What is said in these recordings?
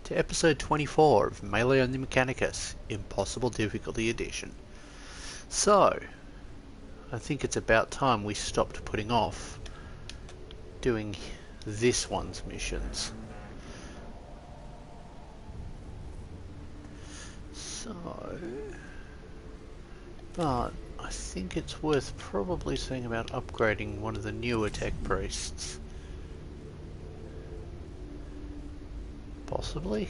to episode 24 of Melee on the Mechanicus, Impossible Difficulty Edition. So, I think it's about time we stopped putting off doing this one's missions. So, but I think it's worth probably saying about upgrading one of the newer tech priests. Possibly.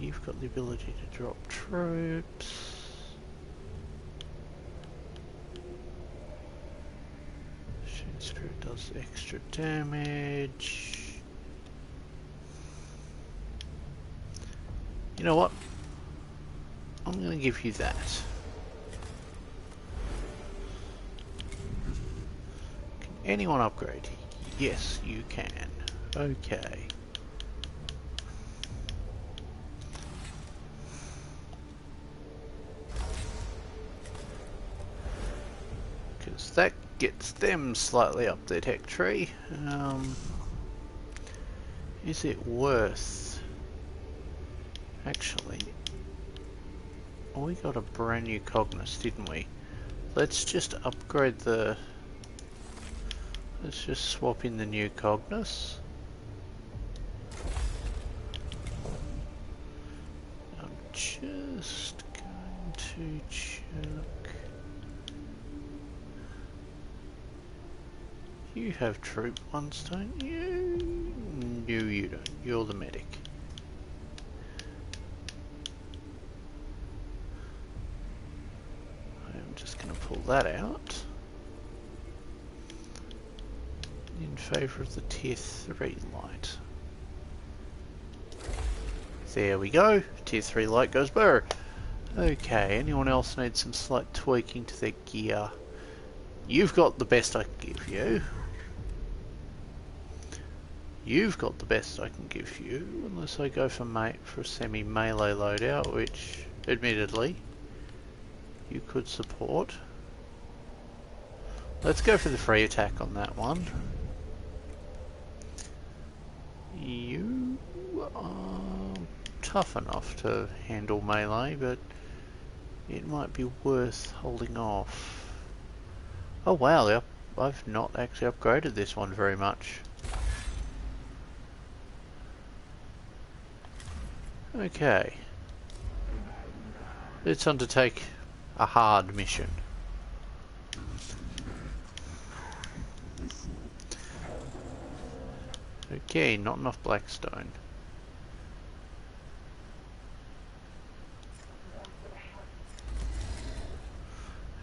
You've got the ability to drop troops. Shin Spirit does extra damage. You know what? I'm going to give you that. Can anyone upgrade? Yes, you can. Okay. Because that gets them slightly up their tech tree. Is it worth... Actually, we got a brand new Cognos, didn't we? Let's just upgrade the... Let's just swap in the new Cognos. I'm just going to check. You have troop ones, don't you? No, you don't. You're the medic. Pull that out in favour of the tier 3 light. There we go, tier 3 light goes burr. Okay, anyone else need some slight tweaking to their gear? You've got the best I can give you. You've got the best I can give you, unless I go for a semi-melee loadout, which admittedly you could support. Let's go for the free attack on that one. You are tough enough to handle melee, but it might be worth holding off. Oh wow, I've not actually upgraded this one very much. Okay. Let's undertake a hard mission. Okay, not enough blackstone.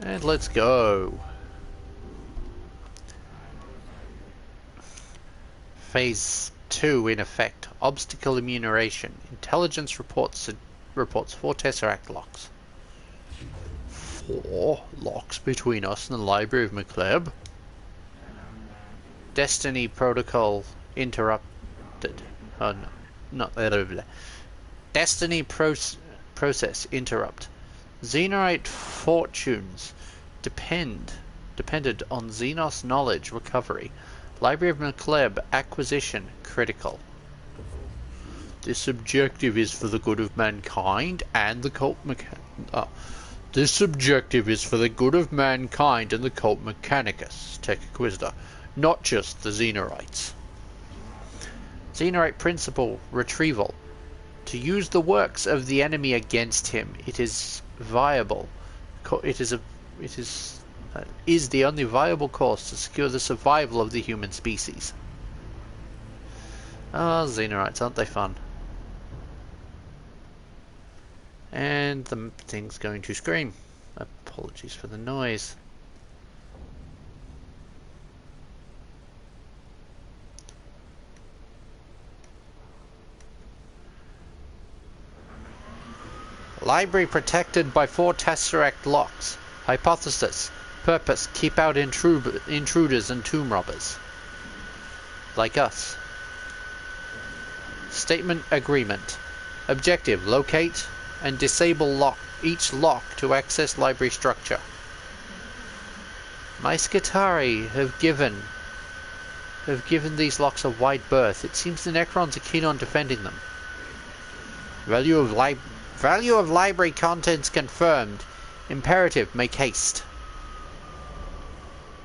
And let's go. Phase 2 in effect. Obstacle enumeration. Intelligence reports 4 Tesseract locks. 4 locks between us and the Library of McLeb. Destiny protocol interrupted. Oh no, not that over there. Destiny process interrupt. Xenorite fortunes depended on Xenos knowledge recovery. Library of McLeb acquisition critical. This objective is for the good of mankind and the cult This objective is for the good of mankind and the cult Mechanicus, Tech Inquisitor, not just the Xenorites. Xenorite principle retrieval. To use the works of the enemy against him, it is viable. Is the only viable course to secure the survival of the human species. Ah, Xenorites, aren't they fun? And the thing's going to scream. Apologies for the noise. Library protected by 4 Tesseract locks. Hypothesis. Purpose. Keep out intruders and tomb robbers. Like us. Statement agreement. Objective. Locate and disable each lock to access library structure. My Skitari have given have given these locks a wide berth. It seems the Necrons are keen on defending them. Value of library contents confirmed. Imperative, make haste.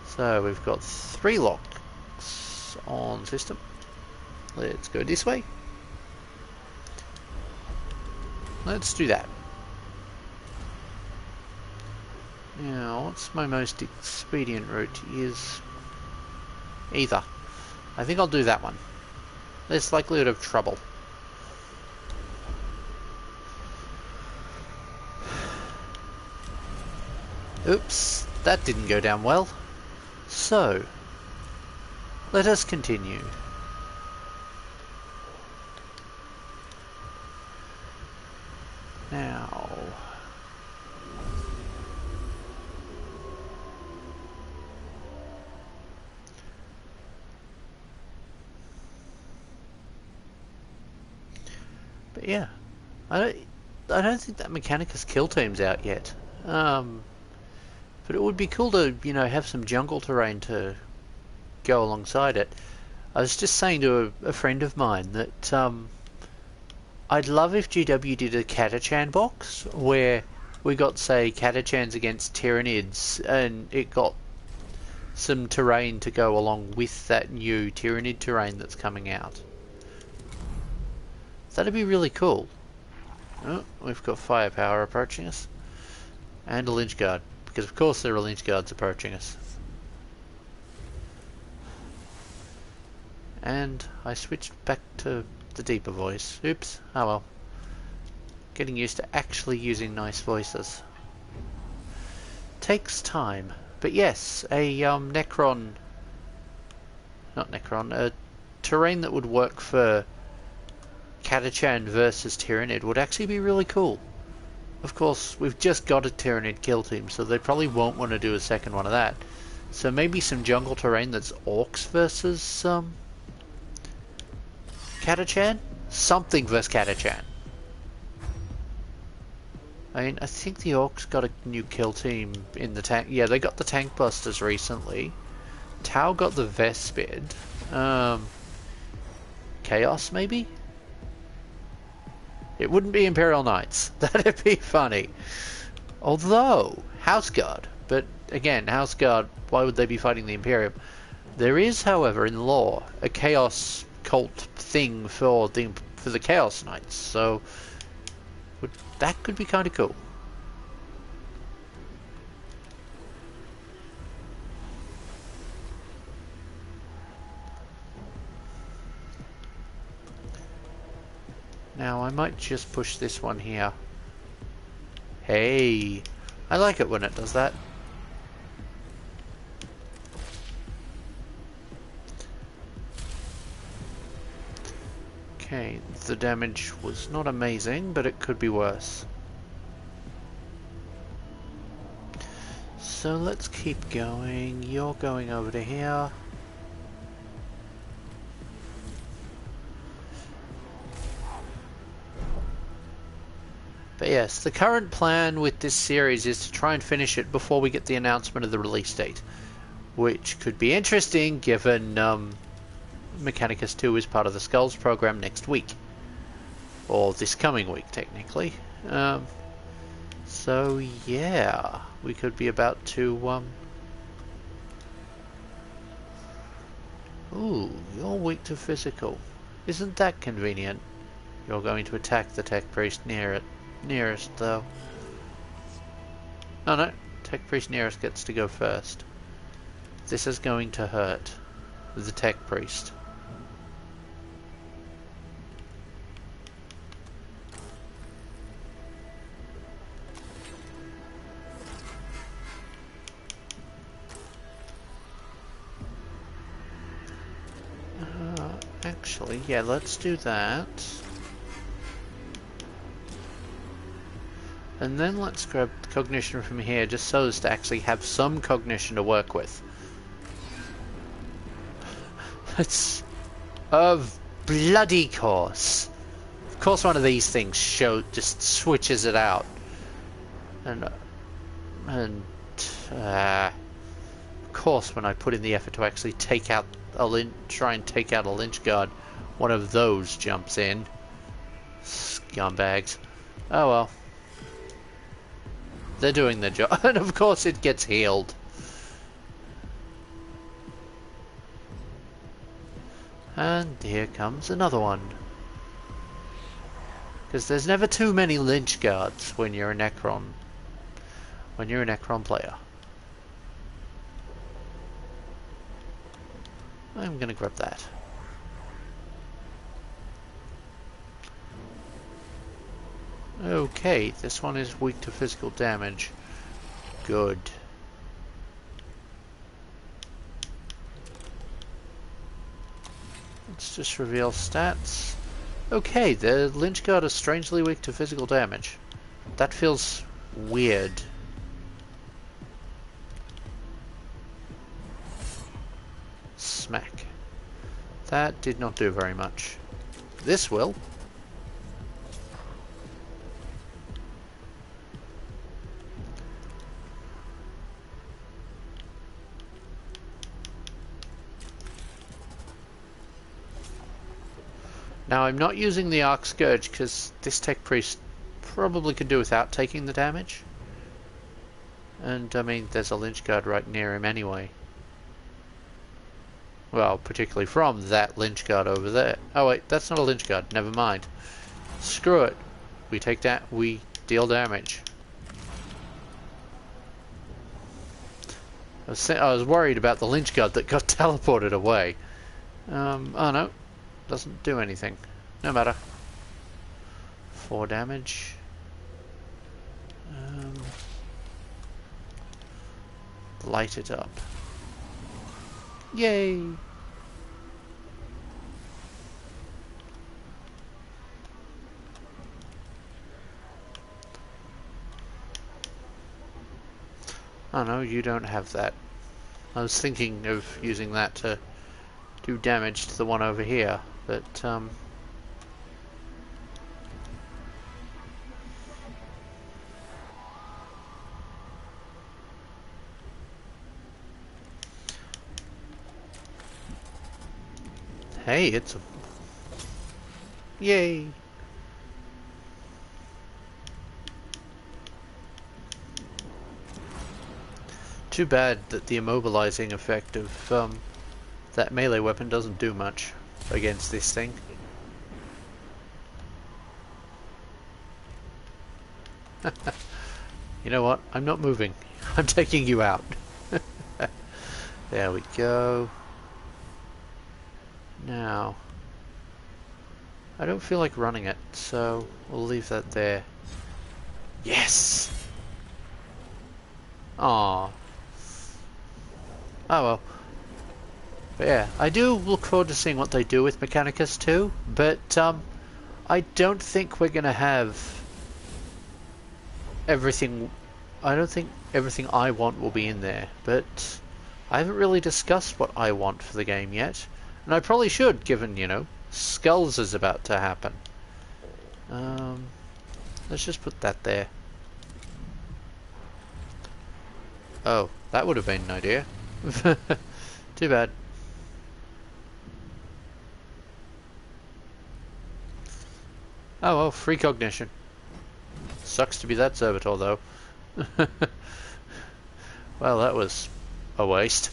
So we've got 3 locks on system. Let's go this way. Let's do that. Now, what's my most expedient route? Is either. I think I'll do that one. Less likelihood of trouble. Oops, that didn't go down well. So, let us continue. Now, but yeah, I don't think that Mechanicus kill team's out yet. But it would be cool to, you know, have some jungle terrain to go alongside it. I was just saying to a friend of mine that I'd love if GW did a Catachan box where we got, say, Catachans against Tyranids, and it got some terrain to go along with that new Tyranid terrain that's coming out. That'd be really cool. Oh, we've got firepower approaching us. And a Lynch Guard. Because of course there are Lynch Guards approaching us. And I switched back to the deeper voice. Oops. Oh well. Getting used to actually using nice voices. Takes time. But yes, a Necron... Not Necron. A terrain that would work for Catachan versus Tyranid would actually be really cool. Of course, we've just got a Tyranid kill team, so they probably won't want to do a second one of that. So maybe some jungle terrain that's Orcs versus Catachan? Something versus Catachan. I mean, I think the Orcs got a new kill team in the tank. Yeah, they got the Tank Busters recently. Tau got the Vespid. Chaos, maybe? It wouldn't be Imperial Knights. That'd be funny. Although, House Guard. But again, House Guard, why would they be fighting the Imperium? There is, however, in lore, a Chaos cult thing for the Chaos Knights. So, that could be kind of cool. Now I might just push this one here. Hey, I like it when it does that. Okay, the damage was not amazing, but it could be worse. So let's keep going. You're going over to here. But yes, the current plan with this series is to try and finish it before we get the announcement of the release date. Which could be interesting given Mechanicus 2 is part of the Skulls program next week. Or this coming week, technically. So yeah, we could be about to... Ooh, you're weak to physical. Isn't that convenient? You're going to attack the Tech Priest nearest though. Oh no, Tech Priest nearest gets to go first. This is going to hurt the Tech Priest. Actually, yeah, let's do that. And then let's grab cognition from here, just so as to actually have some cognition to work with. It's of bloody course. Of course one of these things just switches it out. And of course when I put in the effort to actually take out try and take out a lynch guard, one of those jumps in. Scumbags. Oh well. They're doing their job. And of course it gets healed. And here comes another one. Because there's never too many lynch guards when you're a Necron. When you're a Necron player. I'm gonna grab that. Okay, this one is weak to physical damage. Good. Let's just reveal stats. Okay, the Lynch Guard is strangely weak to physical damage. That feels weird. Smack. That did not do very much. This will. Now I'm not using the Arc Scourge because this Tech Priest probably could do without taking the damage. And I mean, there's a Lynch Guard right near him anyway. Well, particularly from that Lynch Guard over there. Oh wait, that's not a Lynch Guard, never mind. Screw it. We take that, we deal damage. I was worried about the Lynch Guard that got teleported away. Oh no. Doesn't do anything. No matter. 4 damage. Light it up. Yay! Oh no, you don't have that. I was thinking of using that to do damage to the one over here, but hey, it's a yay. Too bad that the immobilizing effect of that melee weapon doesn't do much against this thing. You know what? I'm not moving. I'm taking you out. There we go. Now, I don't feel like running it, so we'll leave that there. Yes! Aww. Oh well. But yeah, I do look forward to seeing what they do with Mechanicus too, but I don't think we're gonna have everything. I don't think everything I want will be in there, but I haven't really discussed what I want for the game yet, and I probably should, given, you know, Skulls is about to happen. Let's just put that there. Oh, that would have been an idea. Too bad. Oh well, free cognition. Sucks to be that servitor though. Well, that was a waste.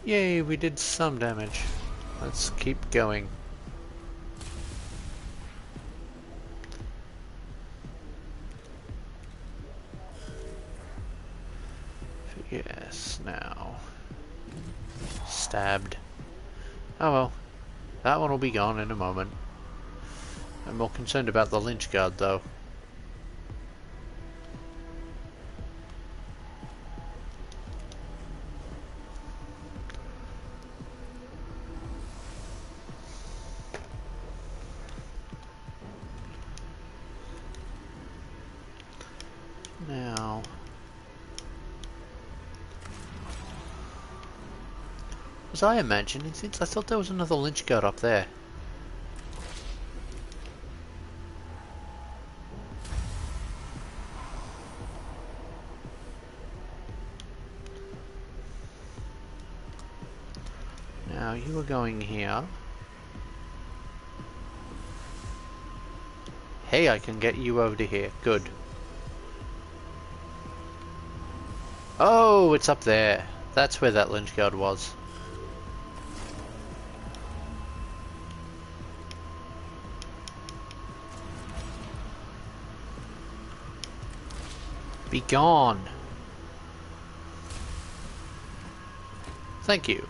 Yay, we did some damage. Let's keep going. Yes, now. Stabbed. Oh well. That one will be gone in a moment. I'm more concerned about the Lynch Guard though. Was I imagining things? I thought there was another lynch guard up there. Now you are going here. Hey, I can get you over to here. Good. Oh, it's up there. That's where that lynch guard was. Be gone. Thank you.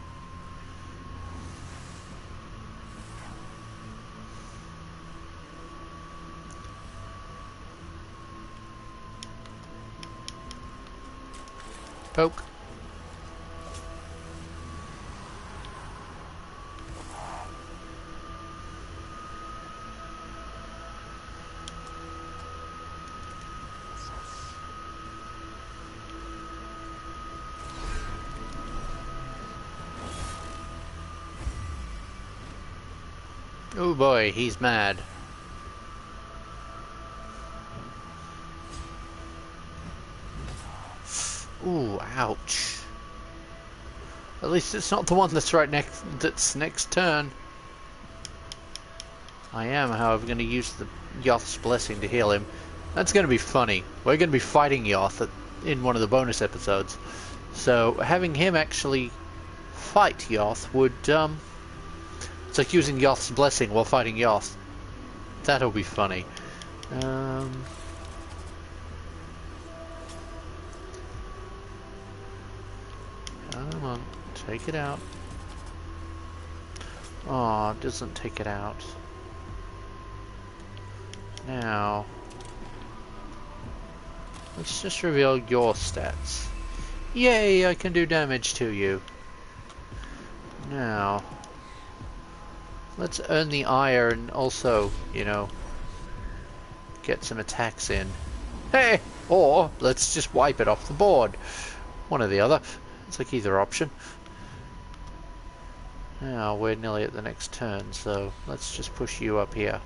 Poke. Oh boy, he's mad. Ooh, ouch. At least it's not the one that's next turn. I am, however, going to use the Yoth's Blessing to heal him. That's going to be funny. We're going to be fighting Yoth in one of the bonus episodes. So, having him actually fight Yoth would, it's like using Yoth's Blessing while fighting Yoth. That'll be funny. Come on, take it out. Aw, it doesn't take it out. Now, let's just reveal your stats. Yay, I can do damage to you. Now, let's earn the ire and also, you know, get some attacks in. Hey! Or, let's just wipe it off the board. One or the other. It's like either option. Now, we're nearly at the next turn, so let's just push you up here.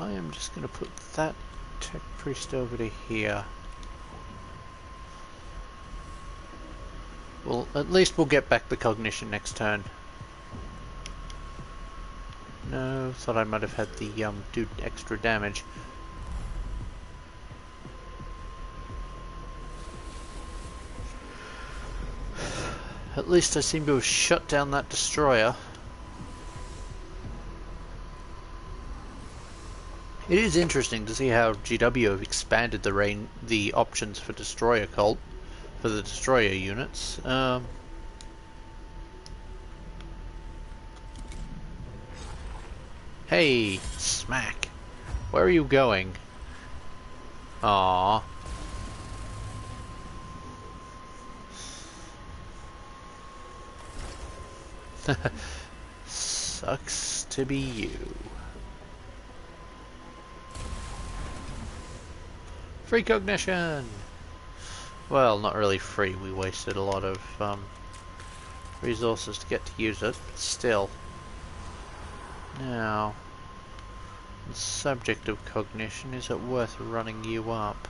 I am just going to put that tech priest over to here. Well, at least we'll get back the cognition next turn. No, thought I might have had the do extra damage. At least I seem to have shut down that destroyer. It is interesting to see how GW have expanded the options for destroyer cult, for the destroyer units. Hey, smack! Where are you going? Aww. Sucks to be you. Free cognition! Well, not really free. We wasted a lot of resources to get to use it, but still. Now, the subject of cognition, is it worth running you up?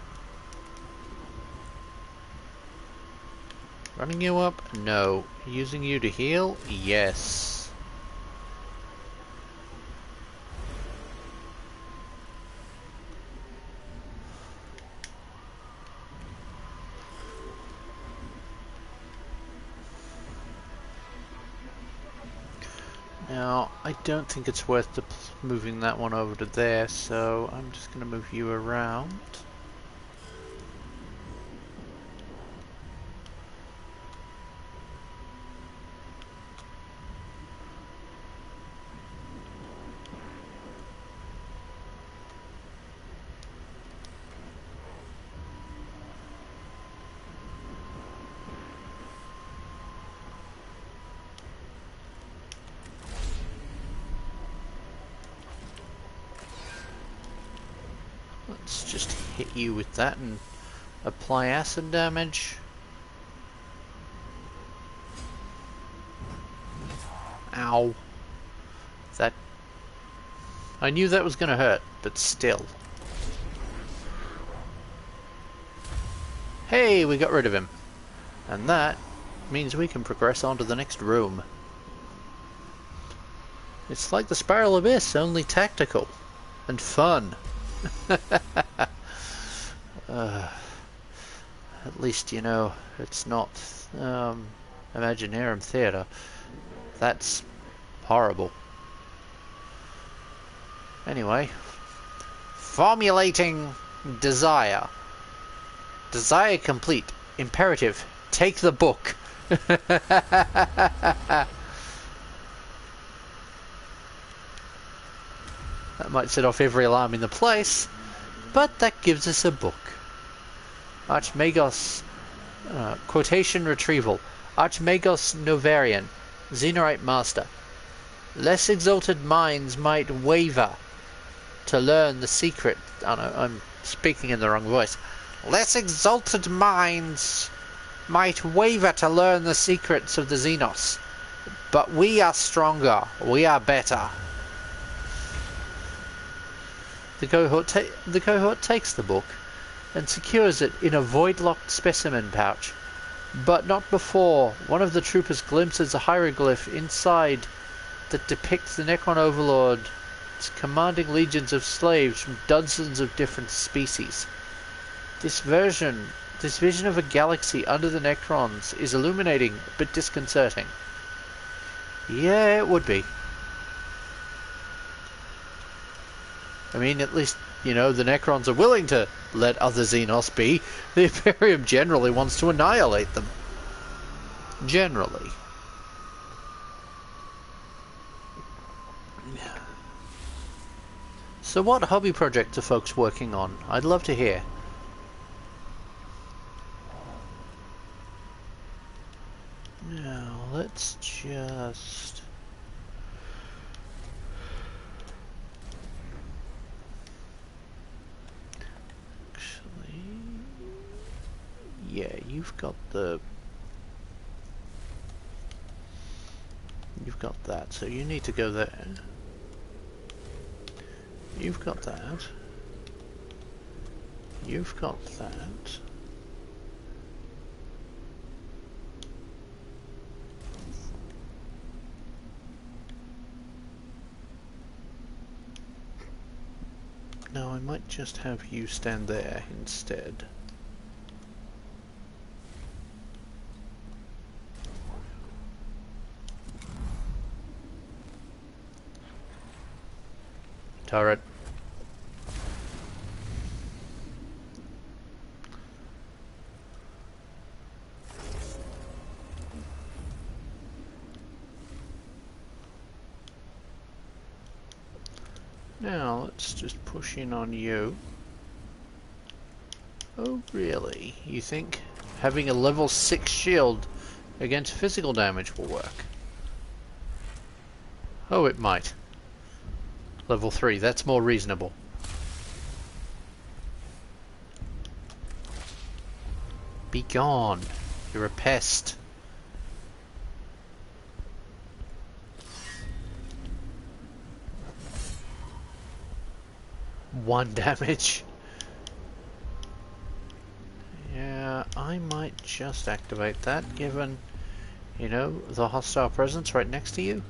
Running you up? No. Using you to heal? Yes. Now, I don't think it's worth moving that one over to there, so I'm just going to move you around. Let's just hit you with that and apply acid damage. Ow. That... I knew that was gonna hurt, but still. Hey, we got rid of him. And that means we can progress on to the next room. It's like the Spiral Abyss, only tactical. And fun. At least, you know, it's not Imaginarium Theatre. That's horrible. Anyway. Formulating desire. Desire complete. Imperative. Take the book. That might set off every alarm in the place, but that gives us a book. Archmagos, quotation retrieval. Archmagos Novarian, Xenorite Master. Less exalted minds might waver to learn the secret. Oh no, I'm speaking in the wrong voice. Less exalted minds might waver to learn the secrets of the Xenos. But we are stronger. We are better. The cohort takes the book and secures it in a void-locked specimen pouch, but not before one of the troopers glimpses a hieroglyph inside that depicts the Necron Overlord's commanding legions of slaves from dozens of different species. This vision of a galaxy under the Necrons is illuminating but disconcerting. Yeah, it would be. I mean, at least, you know, the Necrons are willing to let other Xenos be. The Imperium generally wants to annihilate them. Generally. So what hobby projects are folks working on? I'd love to hear. Now, let's just... Yeah, you've got that, so you need to go there. You've got that. You've got that. No, I might just have you stand there instead. Turret. Now let's just push in on you. Oh really? You think having a level 6 shield against physical damage will work? Oh, it might. Level 3, that's more reasonable. Be gone. You're a pest. One damage. Yeah, I might just activate that, given, you know, the hostile presence right next to you.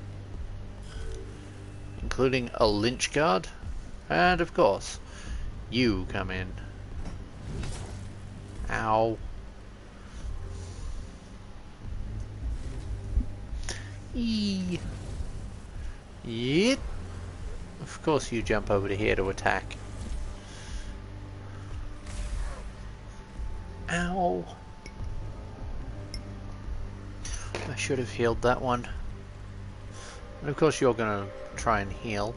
Including a lynch guard. And of course, you come in. Ow. Eee. Yep. Of course you jump over to here to attack. Ow. I should have healed that one. And of course you're gonna try and heal.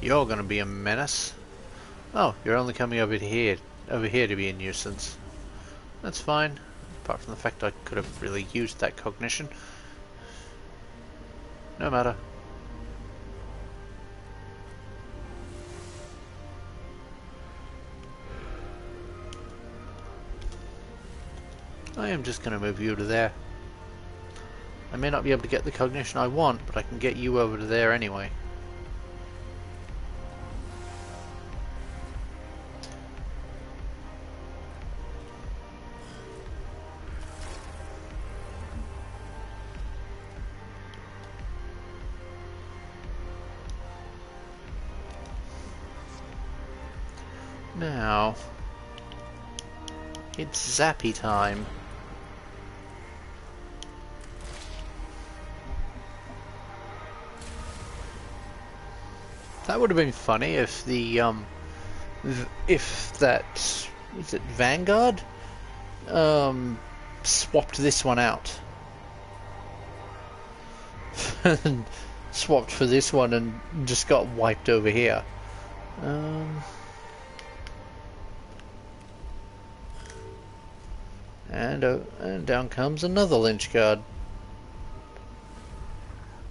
You're gonna be a menace. Oh, you're only coming over here to be a nuisance. That's fine. Apart from the fact I could have really used that cognition. No matter. I am just going to move you to there. I may not be able to get the cognition I want, but I can get you over to there anyway. Now, it's zappy time. That would have been funny if the if that was it Vanguard swapped this one out and swapped for this one and just got wiped over here. And down comes another lynch guard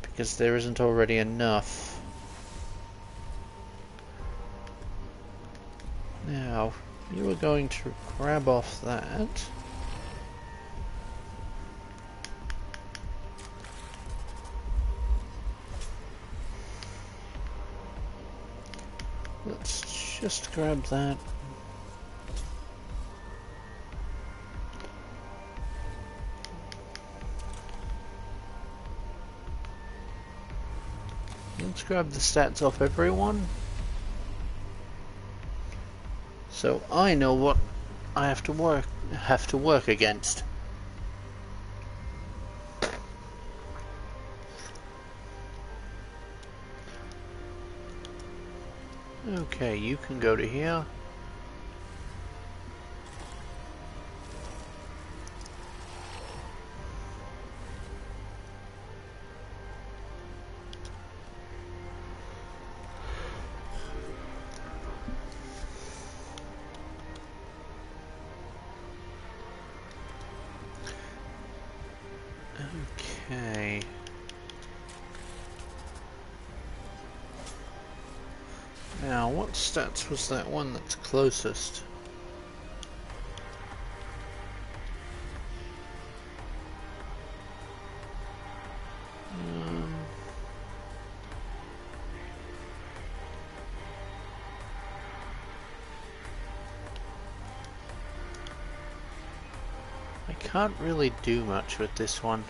because there isn't already enough. Now, you are going to grab off that. Let's just grab that. Let's grab the stats off everyone. So I know what I have to work against. Okay, you can go to here. Okay. Now, what stats was that one that's closest? I can't really do much with this one.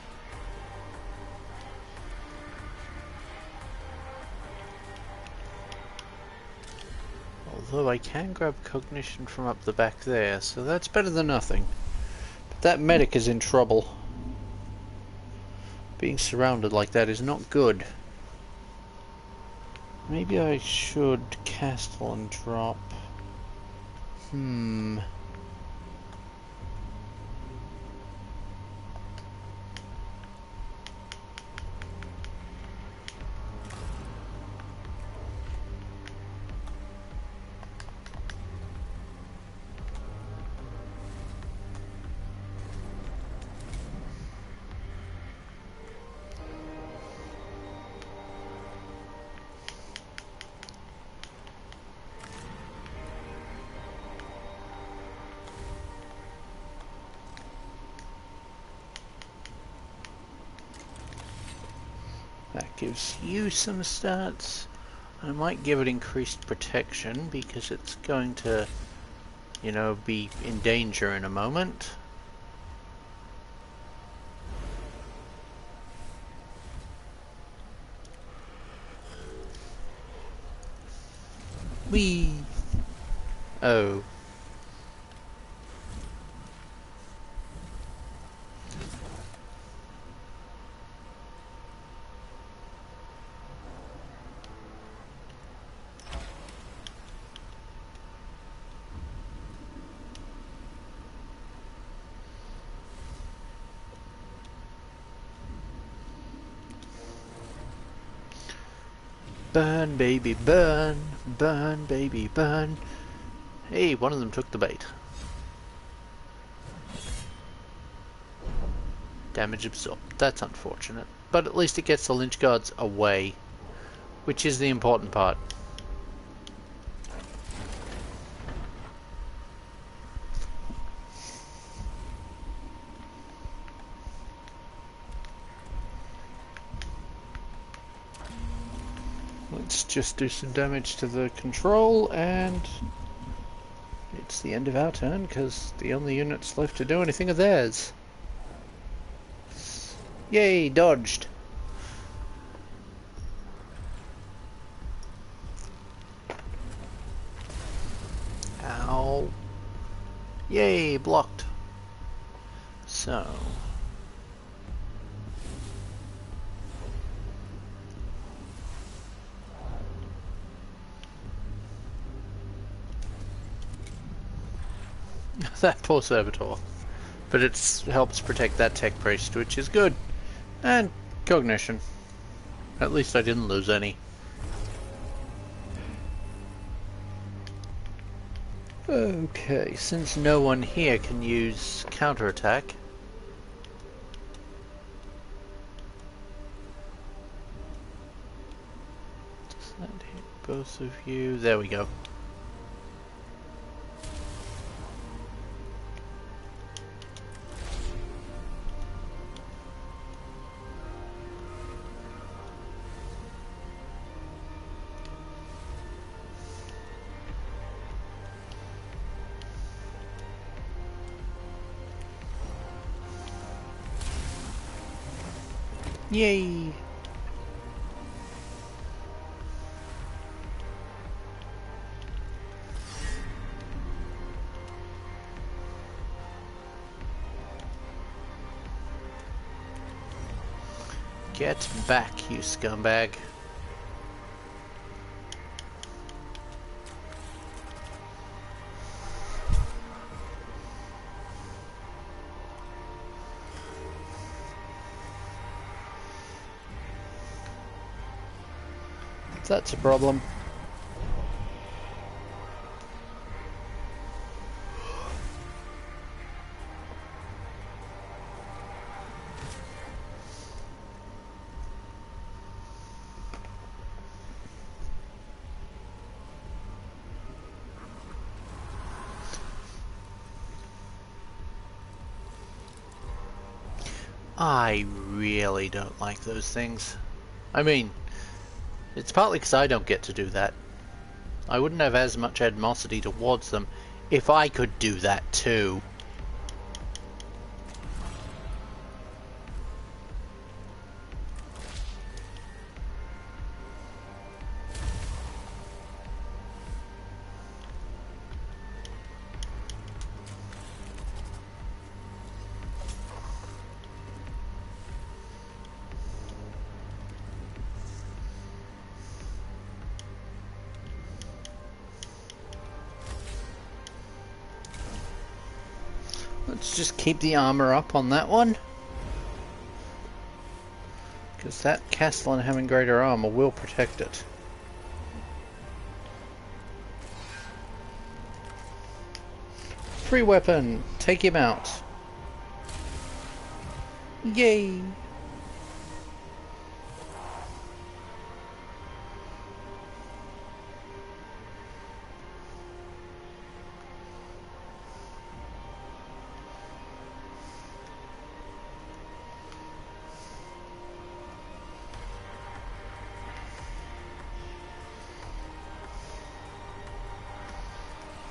Although I can grab cognition from up the back there, so that's better than nothing. But that medic is in trouble. Being surrounded like that is not good. Maybe I should castle and drop. That gives you some stats. I might give it increased protection because it's going to, you know, be in danger in a moment. Whee! Oh. Burn, baby, burn. Burn, baby, burn. Hey, one of them took the bait. Damage absorbed. That's unfortunate. But at least it gets the lynch guards away, which is the important part. Let's just do some damage to the control, and it's the end of our turn because the only units left to do anything are theirs. Yay, dodged. Ow. Yay, blocked. So. That poor servitor. But it helps protect that tech priest, which is good. And cognition. At least I didn't lose any. Okay, since no one here can use counterattack. Does that hit both of you? There we go. Yay! Get back, you scumbag. That's a problem. I really don't like those things. I mean, it's partly because I don't get to do that. I wouldn't have as much animosity towards them if I could do that too. Let's just keep the armor up on that one. Because that castle and having greater armor will protect it. Free weapon! Take him out! Yay!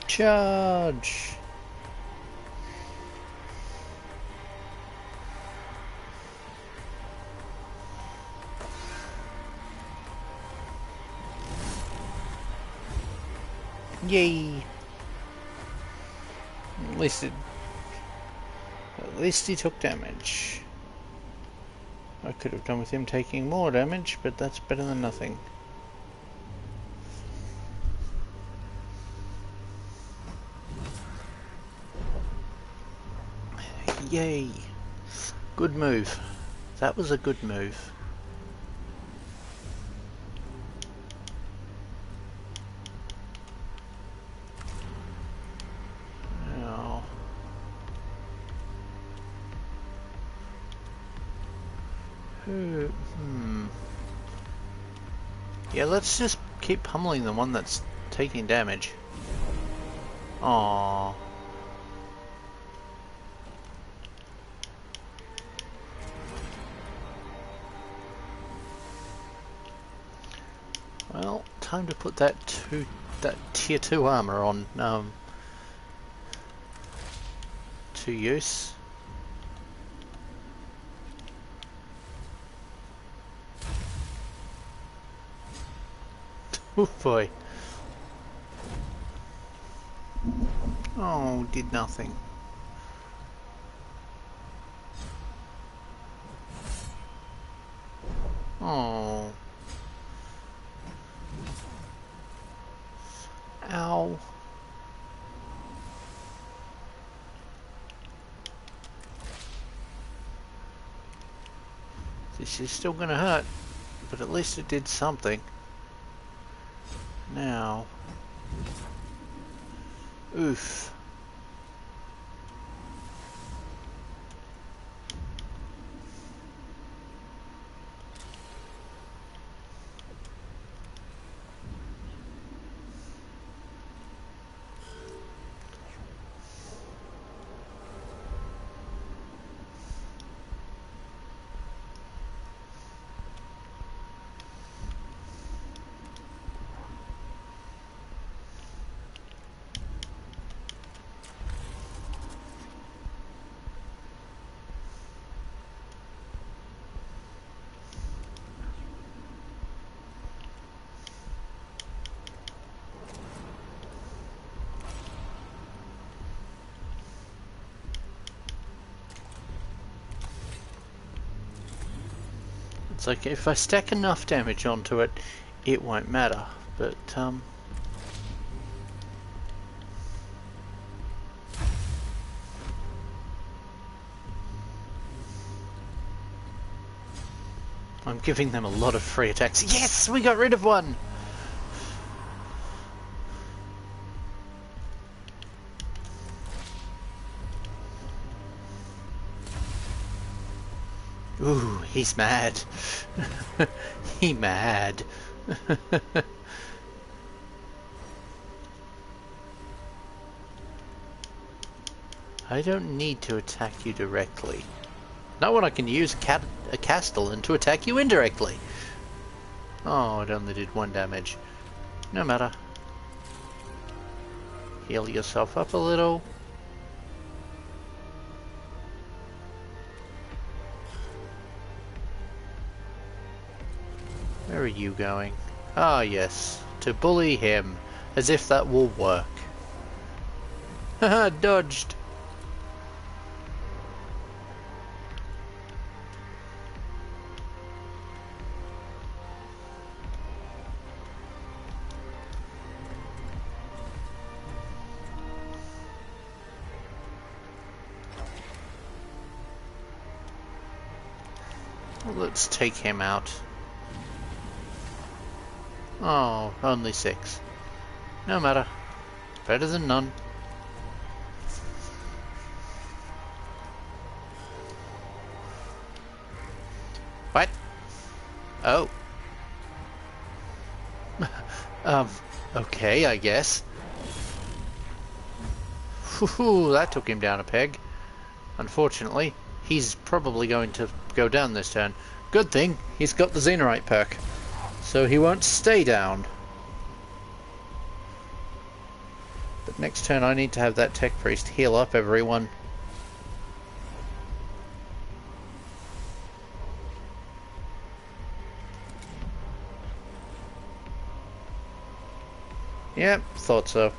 Charge! Yay! At least he took damage. I could have done with him taking more damage, but that's better than nothing. Yay! Good move. That was a good move. Now. Yeah, let's just keep pummeling the one that's taking damage. Aww. Well, time to put that tier 2 armor on to use. Oh boy. Oh, did nothing. Oh. Ow. This is still gonna hurt, but at least it did something. Now. Oof. It's like if I stack enough damage onto it, it won't matter. But I'm giving them a lot of free attacks. Yes, we got rid of one! Ooh, he's mad. He mad. I don't need to attack you directly. Not when I can use a Castellan to attack you indirectly. Oh, it only did 1 damage. No matter. Heal yourself up a little. Where are you going? Ah, yes. To bully him. As if that will work. Haha, dodged. Well, let's take him out. Oh, only 6. No matter. Better than none. What? Oh. Okay, I guess. Whew, that took him down a peg. Unfortunately, he's probably going to go down this turn. Good thing, he's got the Xenorite perk. So he won't stay down. But next turn I need to have that Tech Priest heal up everyone. Yep, thought so.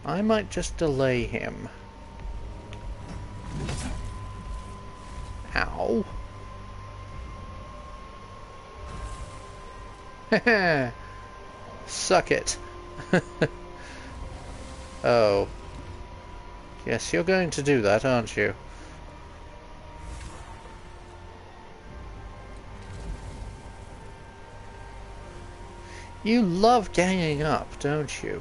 I might just delay him. Ow. Heh. Suck it. Oh. Yes, you're going to do that, aren't you? You love ganging up, don't you?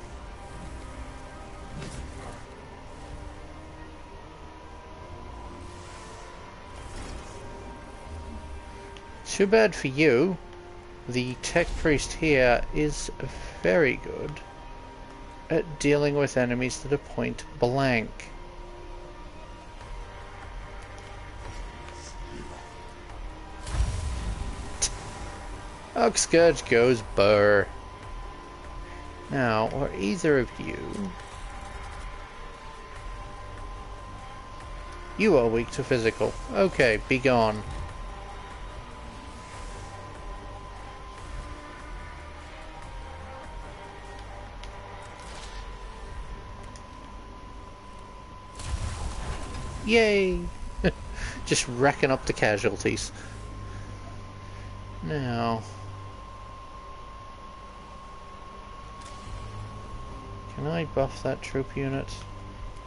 Too bad for you. The Tech Priest here is very good. at dealing with enemies that are point blank. Oxscourge goes burr. Now, are either of you... You are weak to physical. Okay, be gone. Yay! Just racking up the casualties. Now... Can I buff that troop unit?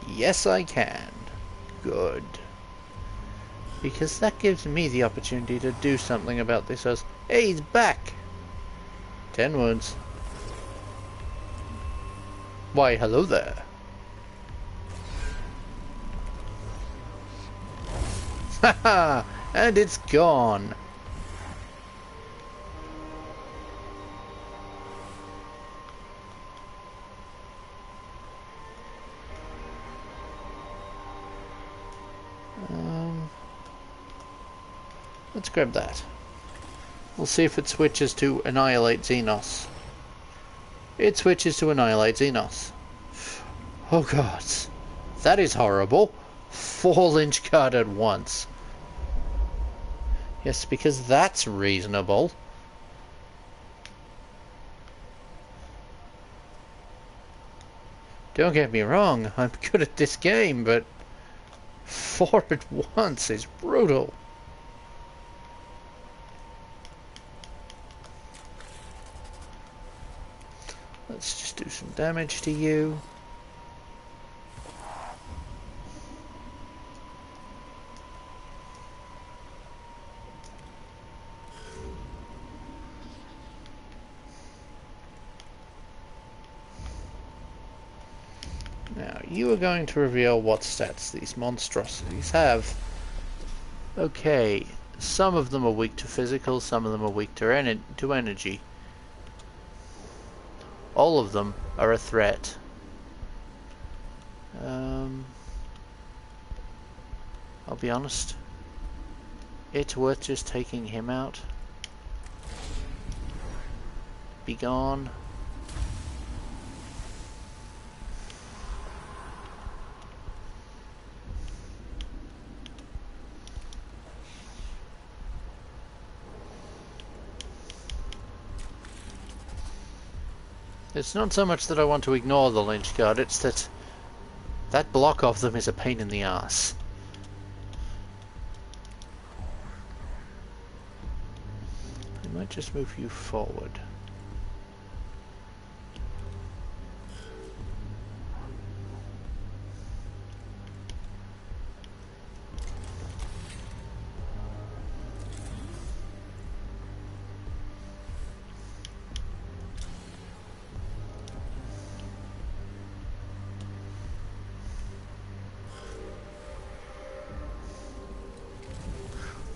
Yes, I can. Good. Because that gives me the opportunity to do something about this as... Hey, he's back! 10 wounds. Why, hello there. Haha! And it's gone! Let's grab that. We'll see if it switches to Annihilate Xenos. It switches to Annihilate Xenos. Oh god. That is horrible. 4 lynch card at once. Yes, because that's reasonable. Don't get me wrong, I'm good at this game, but 4 at once is brutal. Let's just do some damage to you. Now, you are going to reveal what stats these monstrosities have. Okay, some of them are weak to physical, some of them are weak to energy. All of them are a threat. I'll be honest. It's worth just taking him out. Be gone. It's not so much that I want to ignore the lynch guard, it's that that block of them is a pain in the ass. I might just move you forward.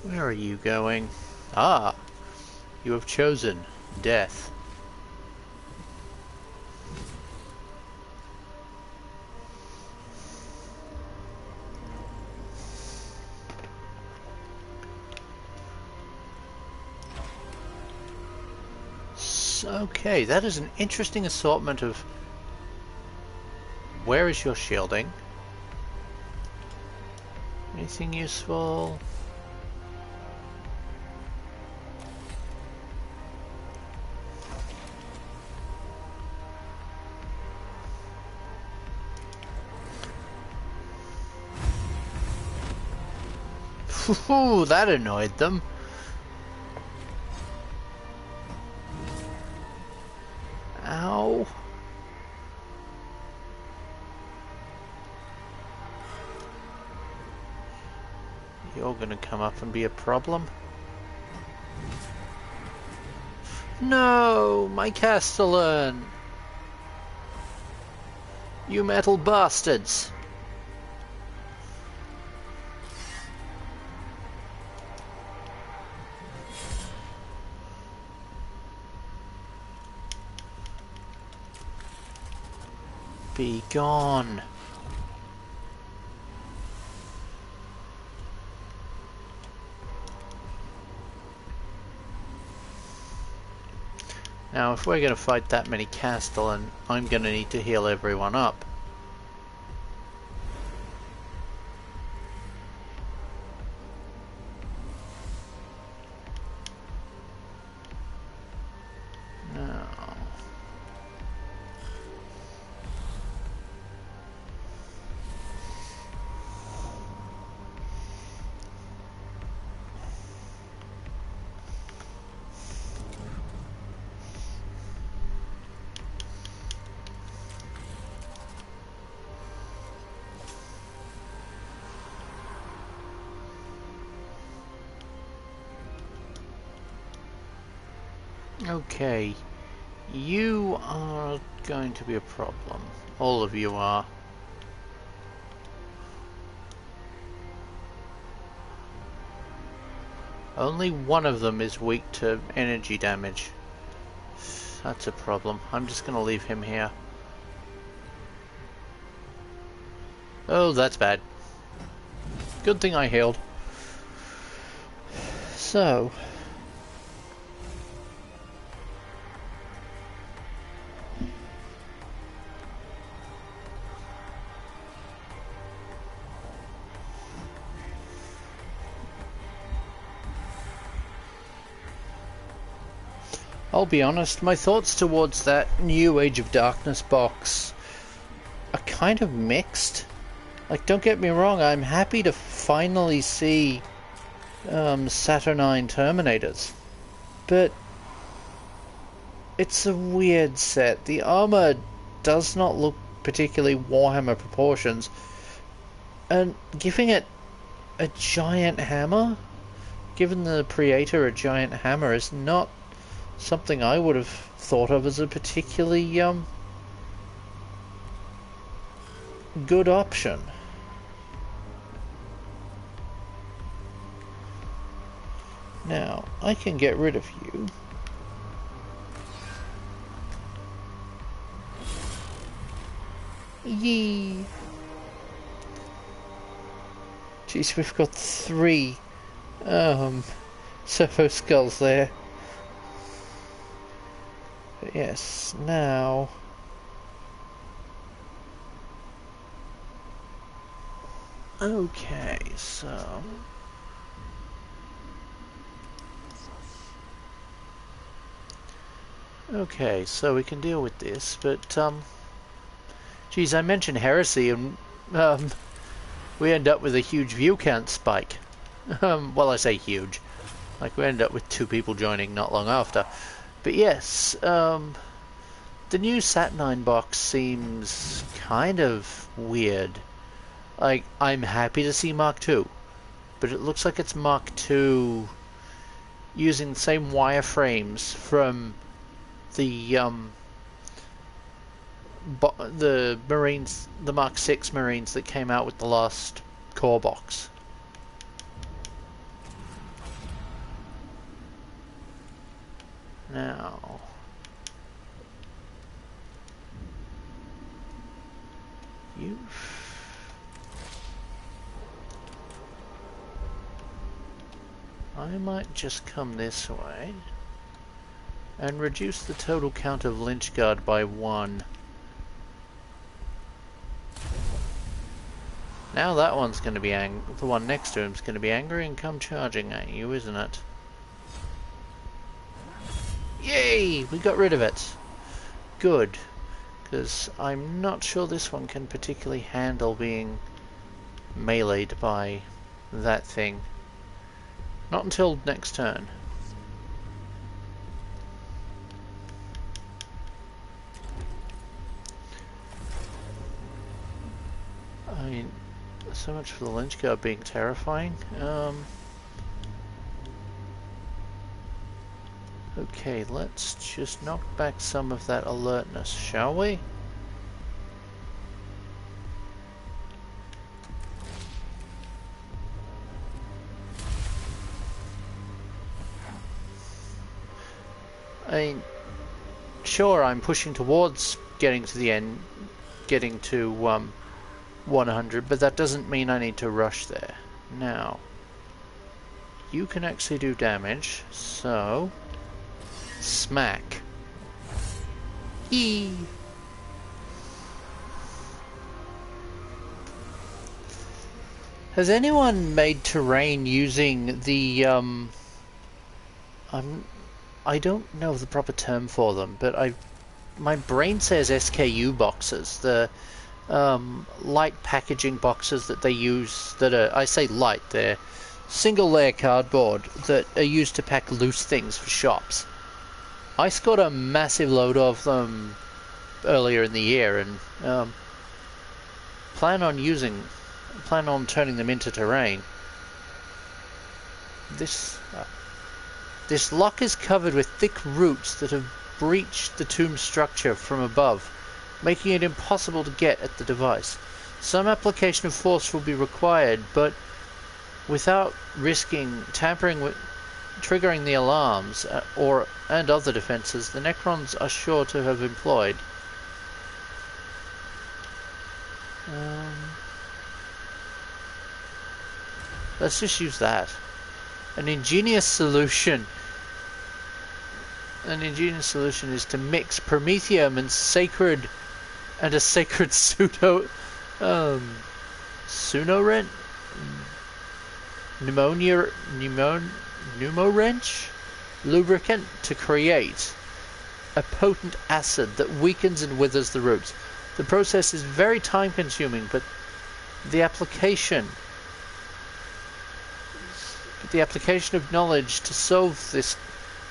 Where are you going? Ah! You have chosen death. Okay, that is an interesting assortment of... Where is your shielding? Anything useful? Ooh, that annoyed them. Ow. You're gonna come up and be a problem. No, my Castellan. You metal bastards. Be gone. Now, if we're going to fight that many Castellan, I'm going to need to heal everyone up. Okay, you are going to be a problem. All of you are. Only one of them is weak to energy damage. That's a problem. I'm just going to leave him here. Oh, that's bad. Good thing I healed. So... I'll be honest, my thoughts towards that new Age of Darkness box are kind of mixed. Like, don't get me wrong, I'm happy to finally see Saturnine Terminators. But it's a weird set. The armor does not look particularly Warhammer proportions. And giving it a giant hammer, giving the Praetor a giant hammer, is not something I would have thought of as a particularly good option. Now, I can get rid of you. Yee! Jeez, we've got 3 Serpo skulls there. Yes, now... Okay, so... Okay, so we can deal with this, but, geez, I mentioned heresy, and, we end up with a huge view count spike. Well, I say huge. Like, we end up with 2 people joining not long after. But yes, the new Saturnine box seems kind of weird. Like, I'm happy to see Mark II, but it looks like it's Mark II using the same wireframes from the Marines, the Mark VI Marines that came out with the last core box. Now, you... I might just come this way and reduce the total count of Lynch Guard by 1. Now that one's going to be the one next to him's going to be angry and come charging at you, isn't it? Yay! We got rid of it. Good. Because I'm not sure this one can particularly handle being meleeed by that thing. Not until next turn. I mean, so much for the Lynch Guard being terrifying. Okay, let's just knock back some of that alertness, shall we? I mean, sure, I'm pushing towards getting to the end, getting to 100, but that doesn't mean I need to rush there. Now, you can actually do damage, so smack. Eee. Has anyone made terrain using the I don't know the proper term for them, but my brain says SKU boxes, the light packaging boxes that they use, that are, I say light, they're single layer cardboard that are used to pack loose things for shops. I scored a massive load of them earlier in the year, and plan on turning them into terrain. This lock is covered with thick roots that have breached the tomb structure from above, making it impossible to get at the device. Some application of force will be required, but without risking tampering with triggering the alarms and other defenses the Necrons are sure to have employed. Let's just use that. An ingenious solution is to mix promethium and a sacred pseudo pneumo-wrench lubricant to create a potent acid that weakens and withers the roots. The process is very time consuming, but the application of knowledge to solve this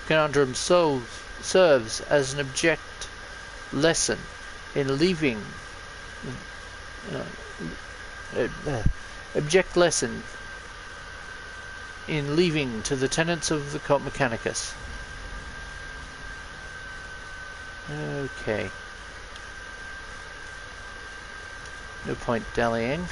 conundrum serves as an object lesson in leaving to the tenants of the cult Mechanicus. Okay. No point dallying.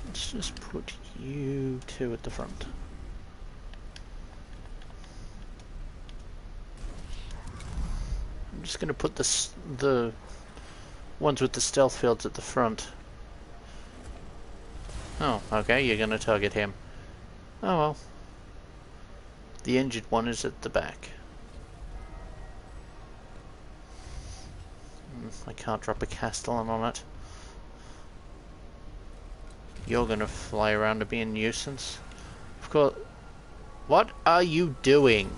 Let's just put you two at the front. I'm just going to put the ones with the stealth fields at the front. Oh, okay, you're going to target him. Oh well. The injured one is at the back. I can't drop a castellan on it. You're gonna fly around to be a nuisance. Of course. What are you doing?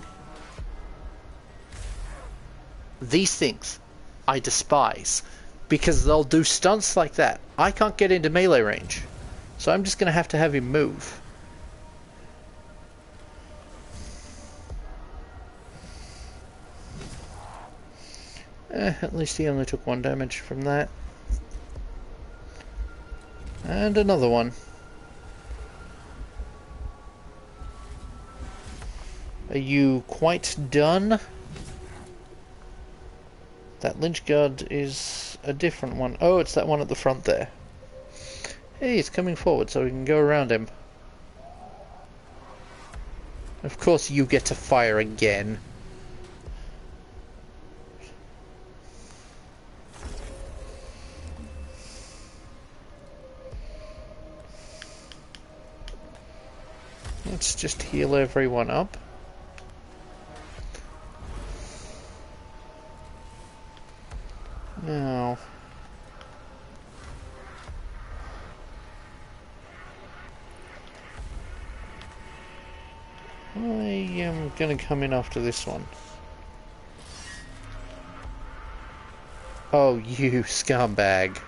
These things I despise, because they'll do stunts like that. I can't get into melee range, so I'm just gonna have to have him move. At least he only took 1 damage from that. And another one. Are you quite done? That lynch guard is a different one. Oh, it's that one at the front there. Hey, he's coming forward so we can go around him. Of course you get to fire again. Let's just heal everyone up. Now, I am going to come in after this one. Oh, you scumbag.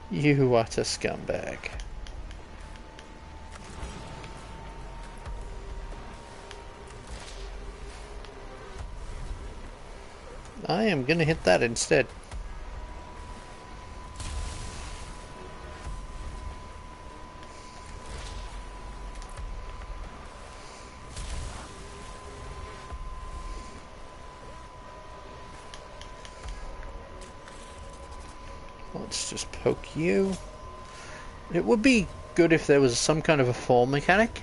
You utter scumbag. I am gonna hit that instead. Let's just poke you. It would be good if there was some kind of a fall mechanic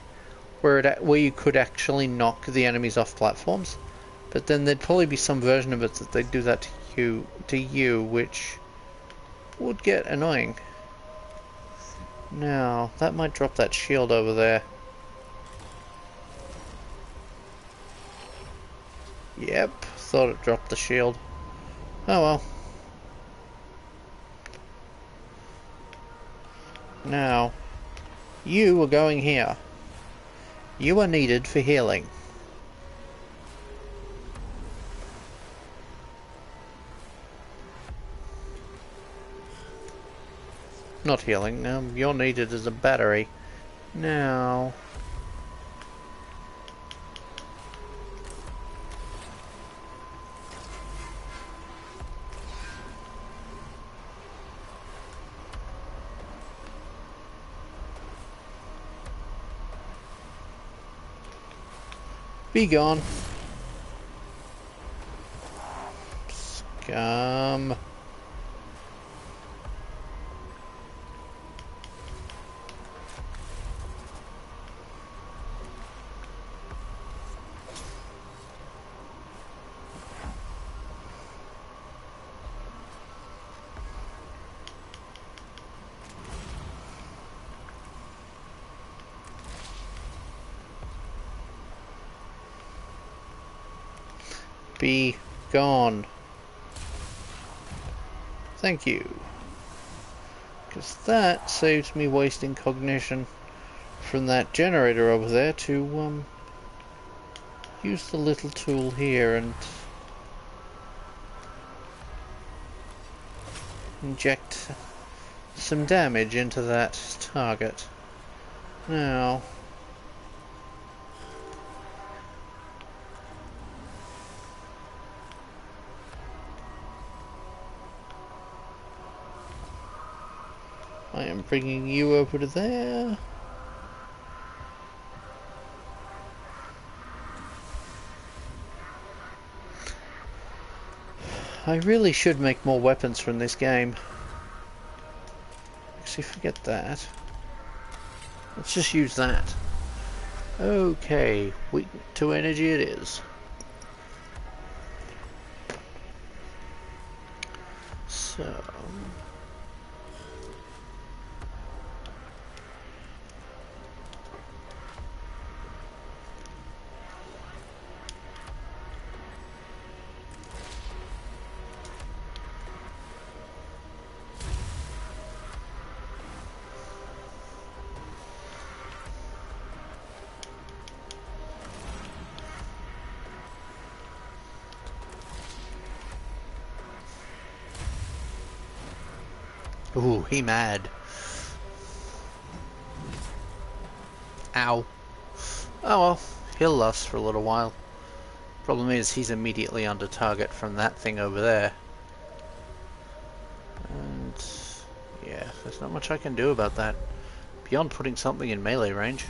where you could actually knock the enemies off platforms, but then there'd probably be some version of it that they'd do that to you, which would get annoying. Now, that might drop that shield over there. Yep, thought it dropped the shield. Oh well. Now, you are going here. You are needed for healing. Not healing, you're needed as a battery. Now... be gone. Scum. Be gone. Thank you. Because that saves me wasting cognition from that generator over there to use the little tool here and inject some damage into that target. Now... I am bringing you over to there. I really should make more weapons from this game. Actually, forget that. Let's just use that. Okay, weak to energy it is. So... ooh, he mad. Ow. Oh well, he'll last for a little while. Problem is, he's immediately under target from that thing over there. And... yeah, there's not much I can do about that. Beyond putting something in melee range.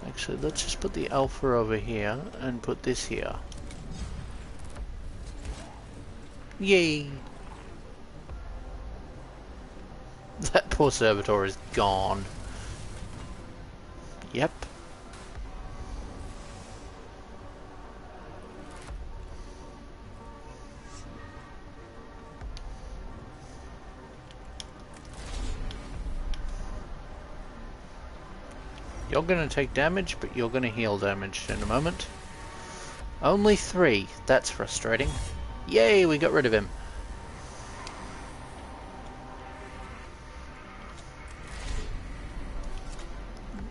Actually, let's just put the alpha over here and put this here. Yay! That poor servitor is gone. Yep. You're gonna take damage, but you're gonna heal damage in a moment. Only 3. That's frustrating. Yay, we got rid of him.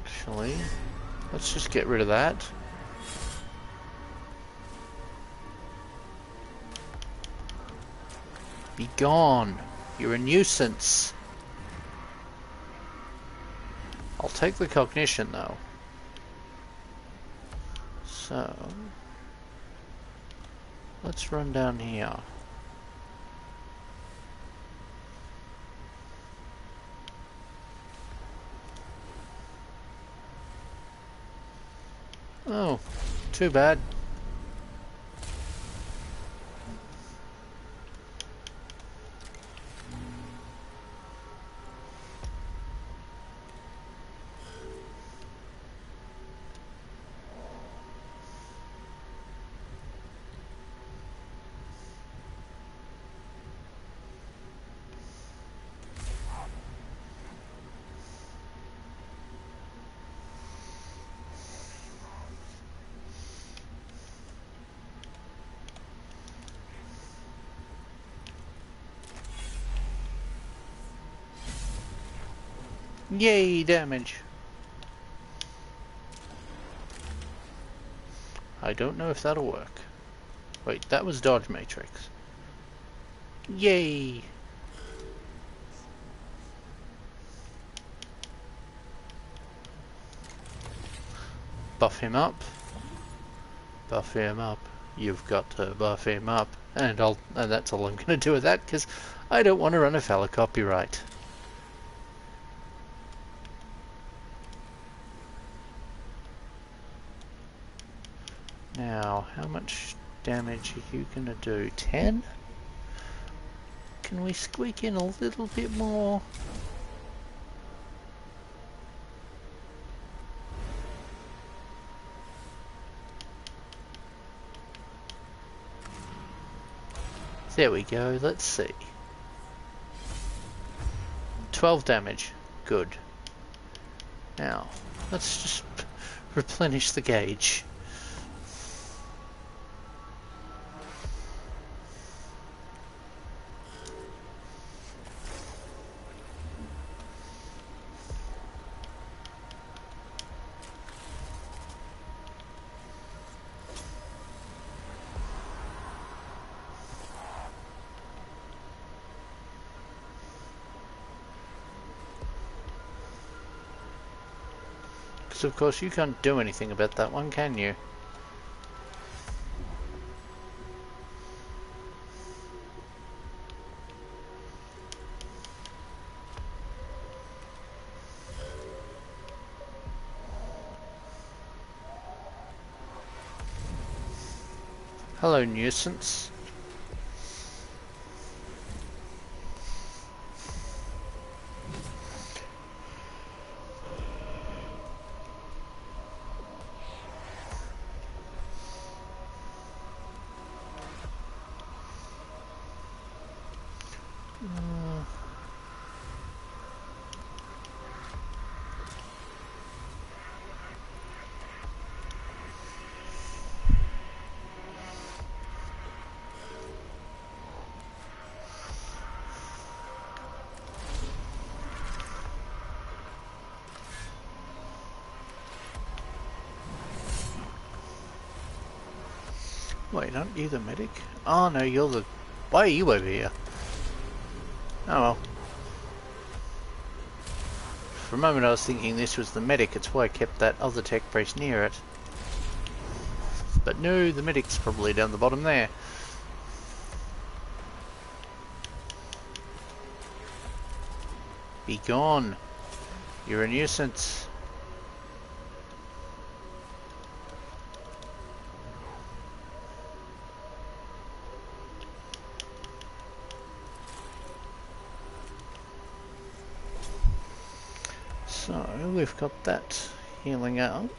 Actually, let's just get rid of that. Be gone. You're a nuisance. I'll take the cognition though. So let's run down here. Oh, too bad. Yay, damage. I don't know if that'll work. Wait, that was dodge matrix. Yay! Buff him up. Buff him up. You've got to buff him up. And that's all I'm gonna do with that, because I don't want to run afoul of copyright. Now, how much damage are you gonna do? 10? Can we squeak in a little bit more? There we go, let's see. 12 damage. Good. Now, let's just replenish the gauge. Of course you can't do anything about that one, can you? Hello, nuisance. Wait, aren't you the medic? Oh no, you're the... Why are you over here? Oh well. For a moment I was thinking this was the medic, it's why I kept that other tech brace near it. But no, the medic's probably down the bottom there. Be gone. You're a nuisance. So, we've got that healing up.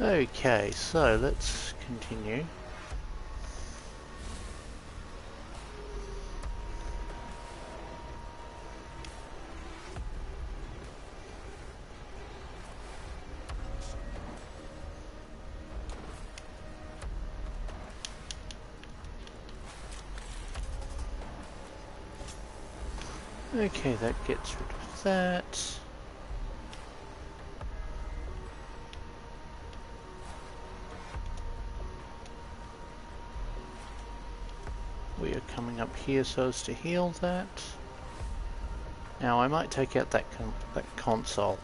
Okay, so let's continue. Okay, that gets rid of that. coming up here so as to heal that. Now I might take out that console,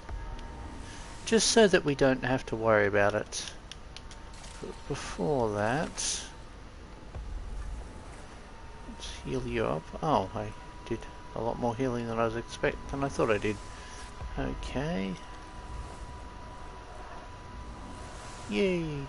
just so that we don't have to worry about it. But before that, let's heal you up. Oh, I did a lot more healing than I thought I did. Okay. Yay!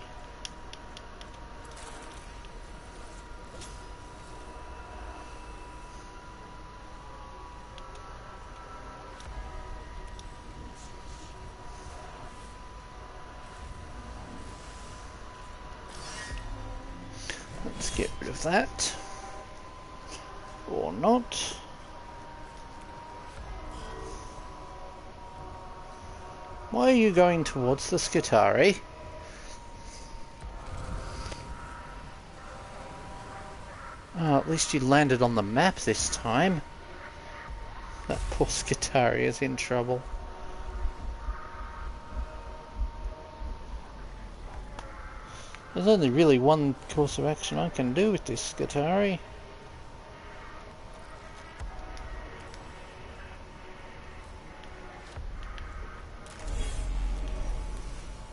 Let's get rid of that. Or not. Why are you going towards the Skitari? Oh, at least you landed on the map this time. That poor Skitari is in trouble. There's only really one course of action I can do with this Skitari.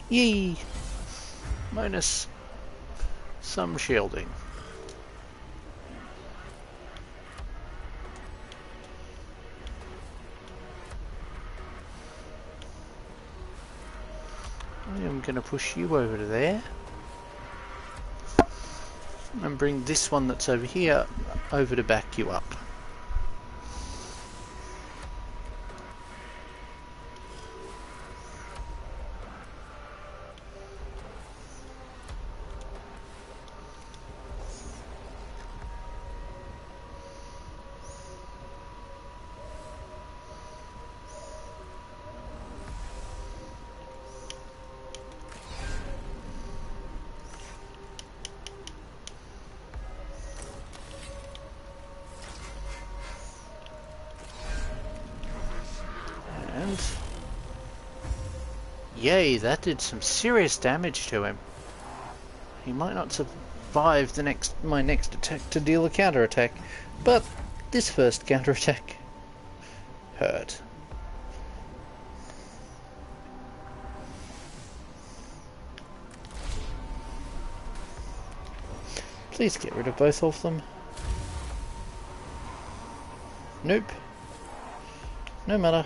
Yee! Minus some shielding. I am going to push you over to there. And bring this one that's over here over to back you up. Yay, that did some serious damage to him. He might not survive my next attack to deal a counterattack, but this first counterattack hurt. Please get rid of both of them. Nope. No matter.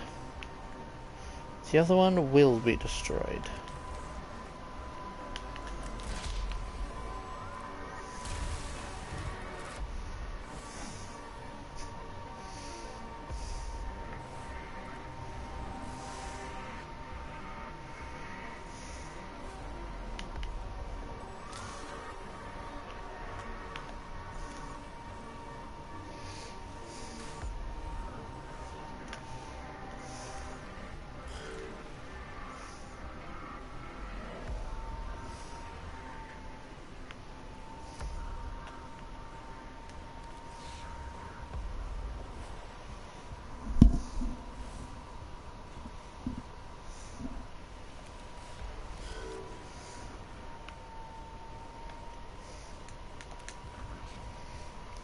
The other one will be destroyed.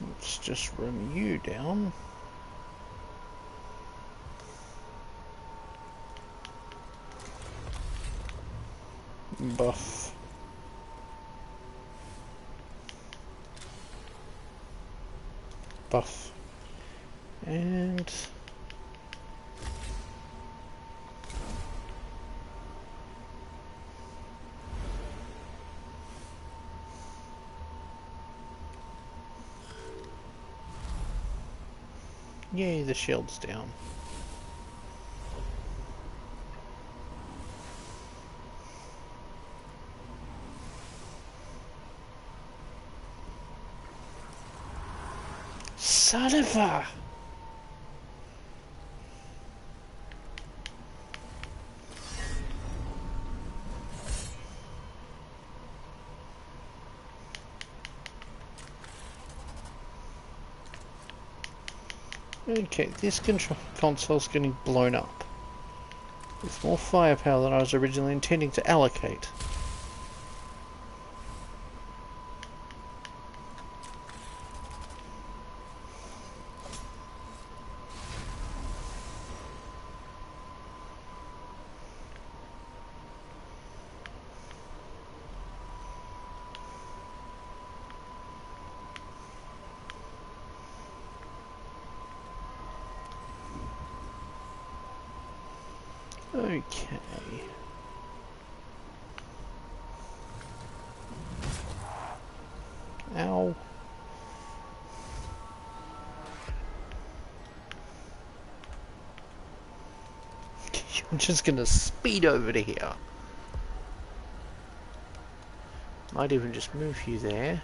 Let's just run you down. Buff. Buff. And yay, the shield's down. Son of a... Okay, this control console's getting blown up with more firepower than I was originally intending to allocate. Okay. Ow. I'm just gonna speed over to here. Might even just move you there.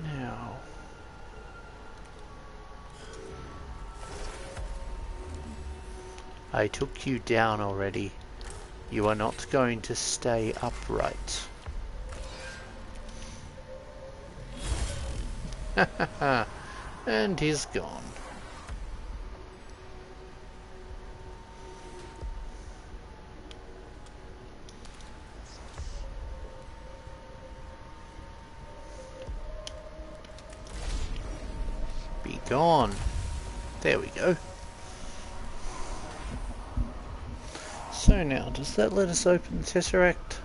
Now. I took you down already. You are not going to stay upright. And he's gone. Be gone. There we go. So now, does that let us open the Tesseract?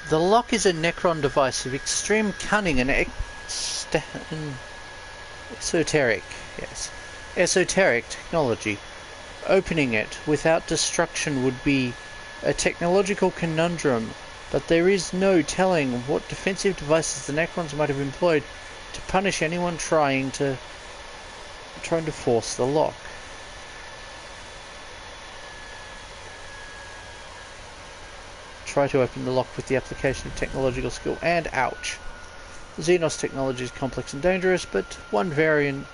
The lock is a Necron device of extreme cunning and esoteric technology. Opening it without destruction would be a technological conundrum, but there is no telling what defensive devices the Necrons might have employed to punish anyone trying to force the lock. Try to open the lock with the application of technological skill, and ouch. Xenos technology is complex and dangerous, but one valiant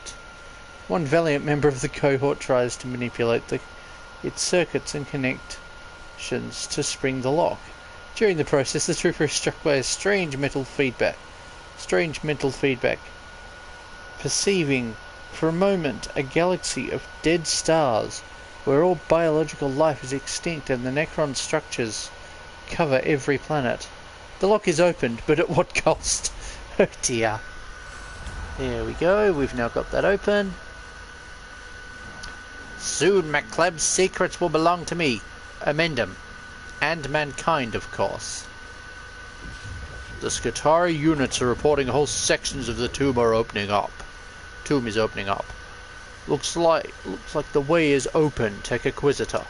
member of the cohort tries to manipulate its circuits and connections to spring the lock. During the process, the trooper is struck by a strange mental feedback, perceiving for a moment a galaxy of dead stars where all biological life is extinct and the Necron structures cover every planet. The lock is opened, but at what cost? Oh dear. There we go, we've now got that open. Soon McCleb's secrets will belong to me. Amend 'em. And mankind, of course. The Skitarii units are reporting whole sections of the tomb are opening up. Tomb is opening up. Looks like the way is open, Tech Inquisitor.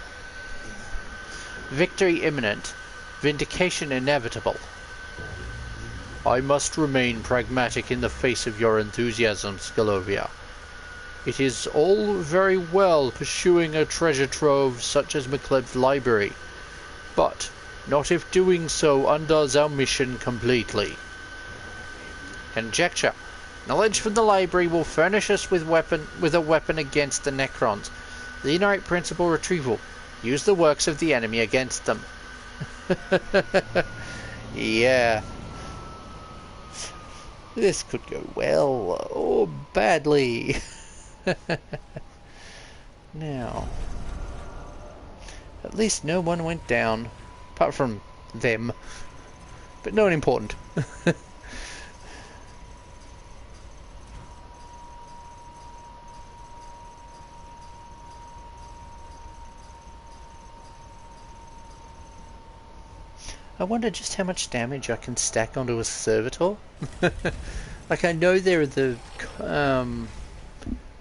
Victory imminent. Vindication inevitable. I must remain pragmatic in the face of your enthusiasm, Scalovia. It is all very well pursuing a treasure trove such as McCleb's library, but not if doing so undoes our mission completely. Conjecture. Knowledge from the library will furnish us with a weapon against the Necrons. Xenorite principle retrieval. Use the works of the enemy against them. Yeah. This could go well or badly. Now, at least no one went down, apart from them, but no one important. I wonder just how much damage I can stack onto a servitor. Like, I know there are the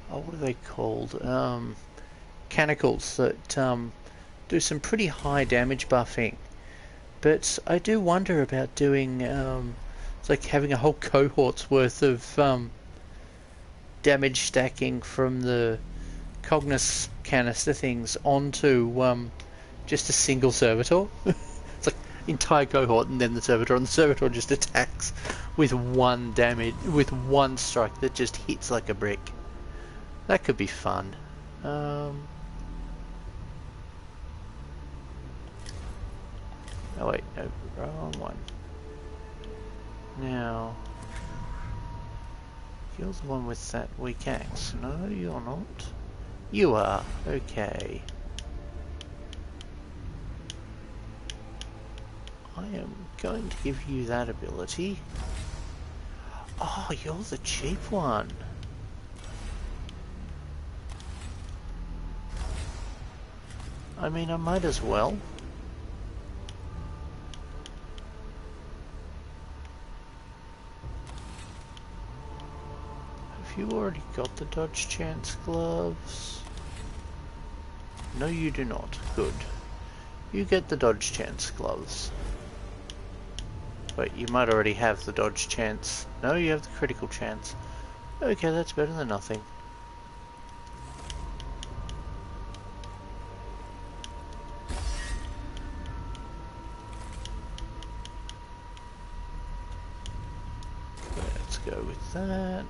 what are they called? Mechanicus that do some pretty high damage buffing. But I do wonder about doing it's like having a whole cohort's worth of damage stacking from the Cognis canister things onto just a single servitor. It's like entire cohort and then the servitor, and the servitor just attacks with one strike that just hits like a brick. That could be fun. Oh wait, no, wrong one. Now, you're the one with that weak axe. No, you're not. You are. Okay. I am going to give you that ability. Oh, you're the cheap one. I mean, I might as well. Have you already got the dodge chance gloves? No, you do not. Good. You get the dodge chance gloves. Wait, you might already have the dodge chance. No, you have the critical chance. Okay, that's better than nothing. Let's go with that.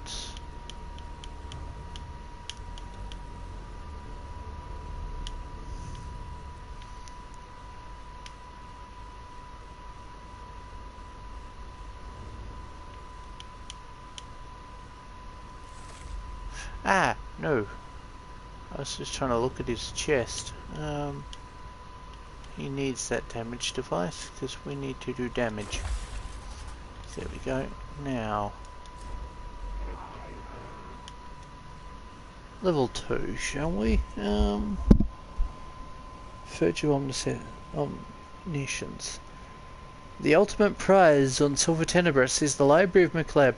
Ah, no. I was just trying to look at his chest. He needs that damage device because we need to do damage. There we go. Now, level 2, shall we? Virtue Omniscience. The ultimate prize on Silver Tenebris is the Library of Melb.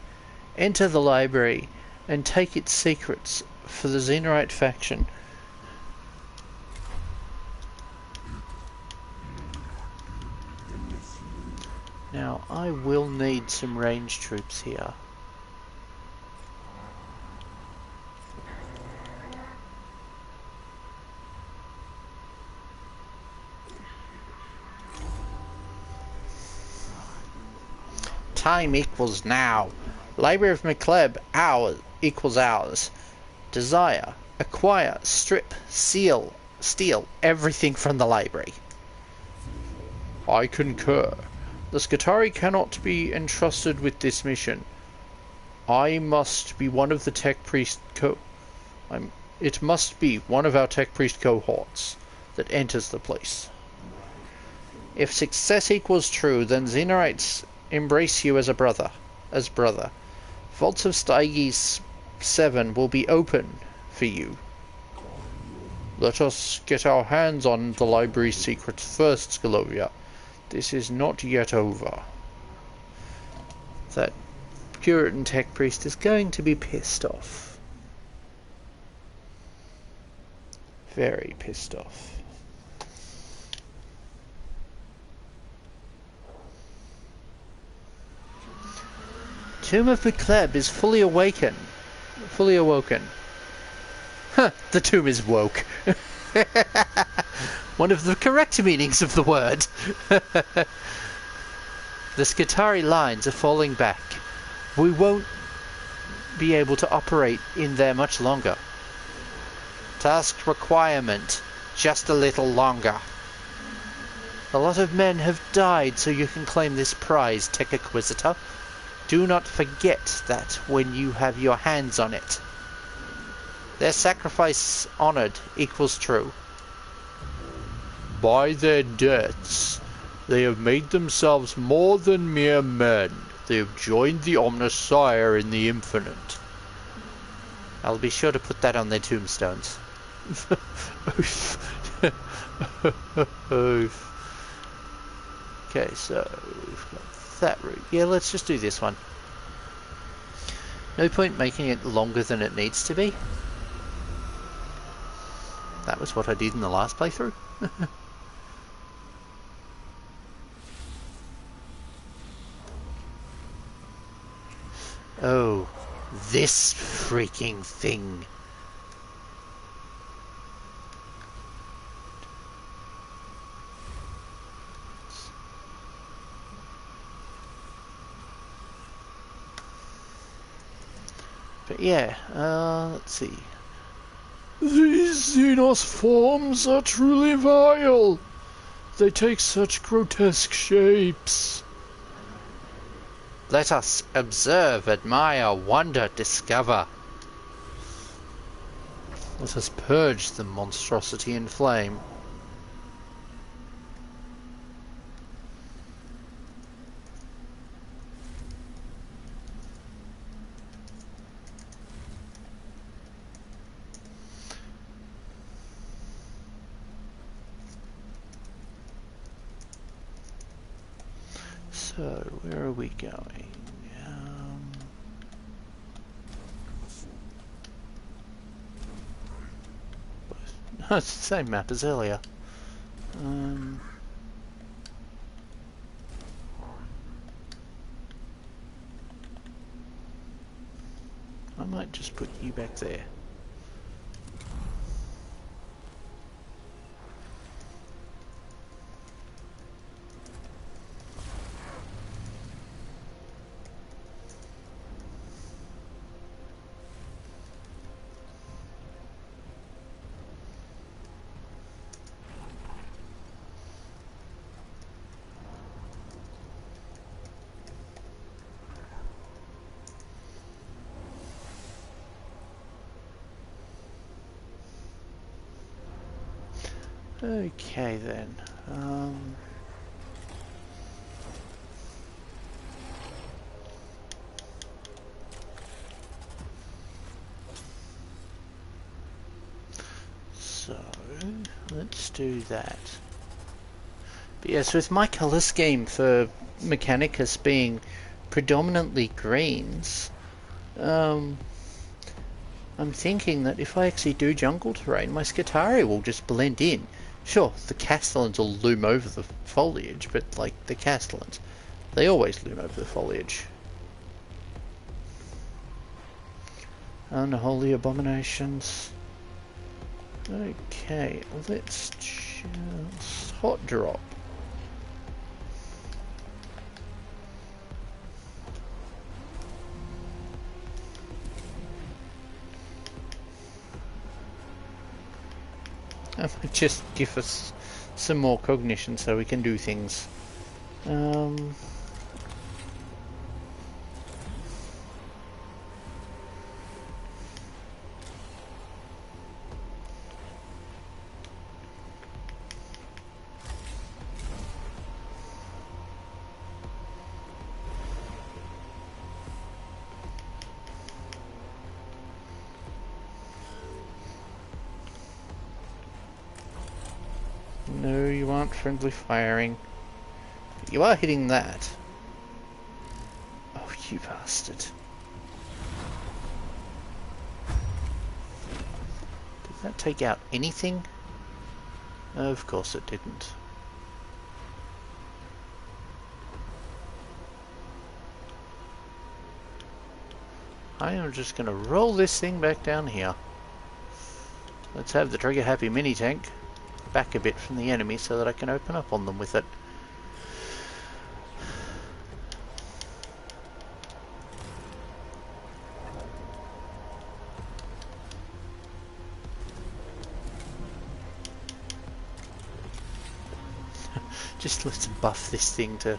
Enter the library and take its secrets for the Xenorite faction. Now, I will need some range troops here. Time equals now. Library of Melb, hours equals hours. Desire, acquire, strip, steal everything from the library. I concur. The Skitari cannot be entrusted with this mission. I must be one of the tech priest it must be one of our tech priest cohorts that enters the place. If success equals true, then Xenorites embrace you as a brother. Vaults of Styges 7 will be open for you. Let us get our hands on the library's secrets first, Scalovia. This is not yet over. That Puritan tech priest is going to be pissed off. Very pissed off. Tomb of Melb is fully awoken. Huh, the tomb is woke. One of the correct meanings of the word. The Skitari lines are falling back. We won't be able to operate in there much longer. Task requirement, just a little longer. A lot of men have died so you can claim this prize, Tech Acquisitor. Do not forget that when you have your hands on it. Their sacrifice honored equals true. By their deaths, they have made themselves more than mere men. They have joined the Omnissiah in the infinite. I'll be sure to put that on their tombstones. Okay, so we've got that route. Yeah, let's just do this one. No point making it longer than it needs to be. That was what I did in the last playthrough. Oh, this freaking thing. But yeah, let's see. These Xenos forms are truly vile. They take such grotesque shapes. Let us observe, admire, wonder, discover. Let us purge the monstrosity in flame. So, where are we going? It's the same map as earlier. I might just put you back there. Okay then. So let's do that. But yes, with my colour scheme for Mechanicus being predominantly greens, I'm thinking that if I actually do jungle terrain, my Skitarii will just blend in. Sure, the Castellans will loom over the foliage, but like the Castellans, they always loom over the foliage. Unholy abominations. Okay, let's just hot drop. Just give us some more cognition so we can do things. No, you aren't friendly firing. But you are hitting that. Oh, you bastard. Did that take out anything? Of course it didn't. I am just going to roll this thing back down here. Let's have the trigger happy mini tank back a bit from the enemy so that I can open up on them with it. Just let's buff this thing to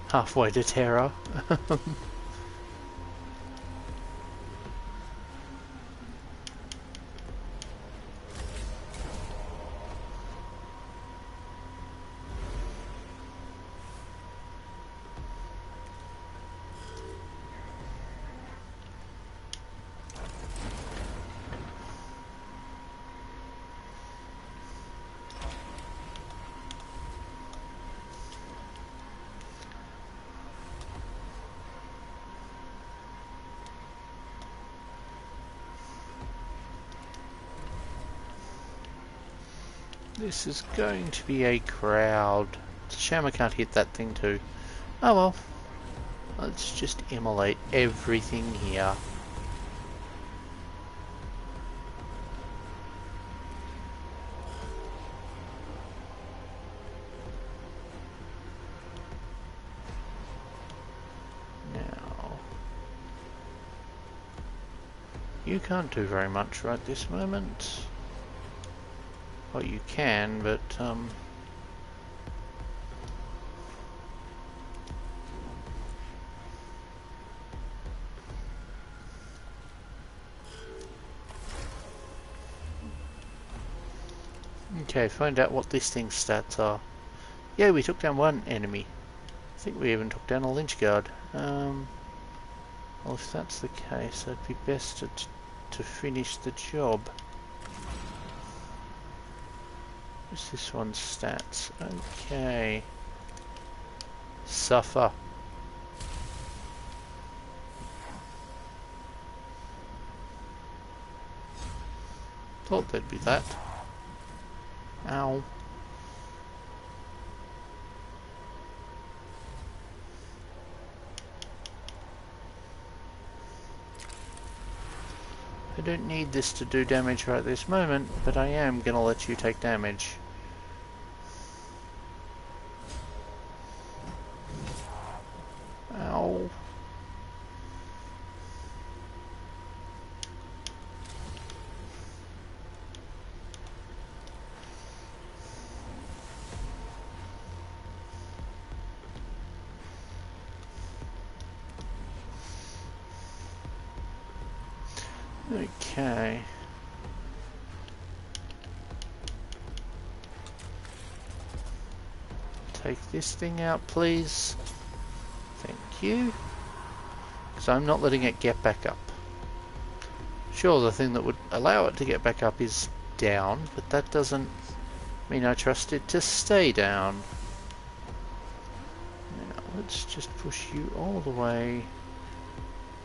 halfway to terror. This is going to be a crowd. It's a shame I can't hit that thing too. Oh well. Let's just immolate everything here. Now, you can't do very much right this moment. Well, you can, but okay, find out what this thing's stats are. Yeah, we took down one enemy. I think we even took down a lynch guard. Well, if that's the case, it'd be best to finish the job. What's this one's stats? Okay. Suffer. Thought there'd be that. Ow. I don't need this to do damage right this moment, but I am gonna let you take damage. Ow. Okay. Take this thing out, please. Thank you. Because I'm not letting it get back up. Sure, the thing that would allow it to get back up is down, but that doesn't mean I trust it to stay down. Now, let's just push you all the way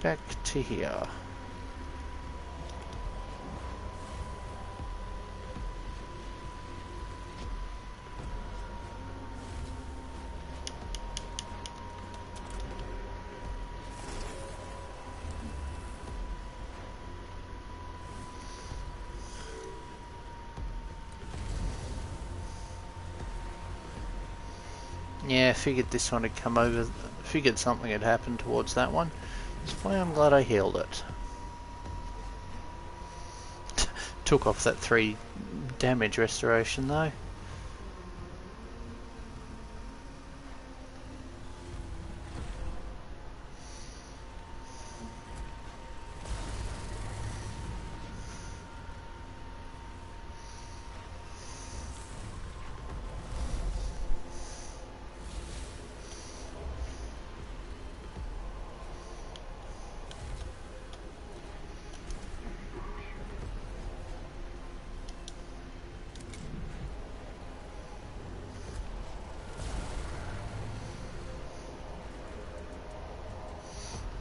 back to here. Yeah, figured this one had come over, figured something had happened towards that one. That's why I'm glad I healed it. Took off that 3 damage restoration though.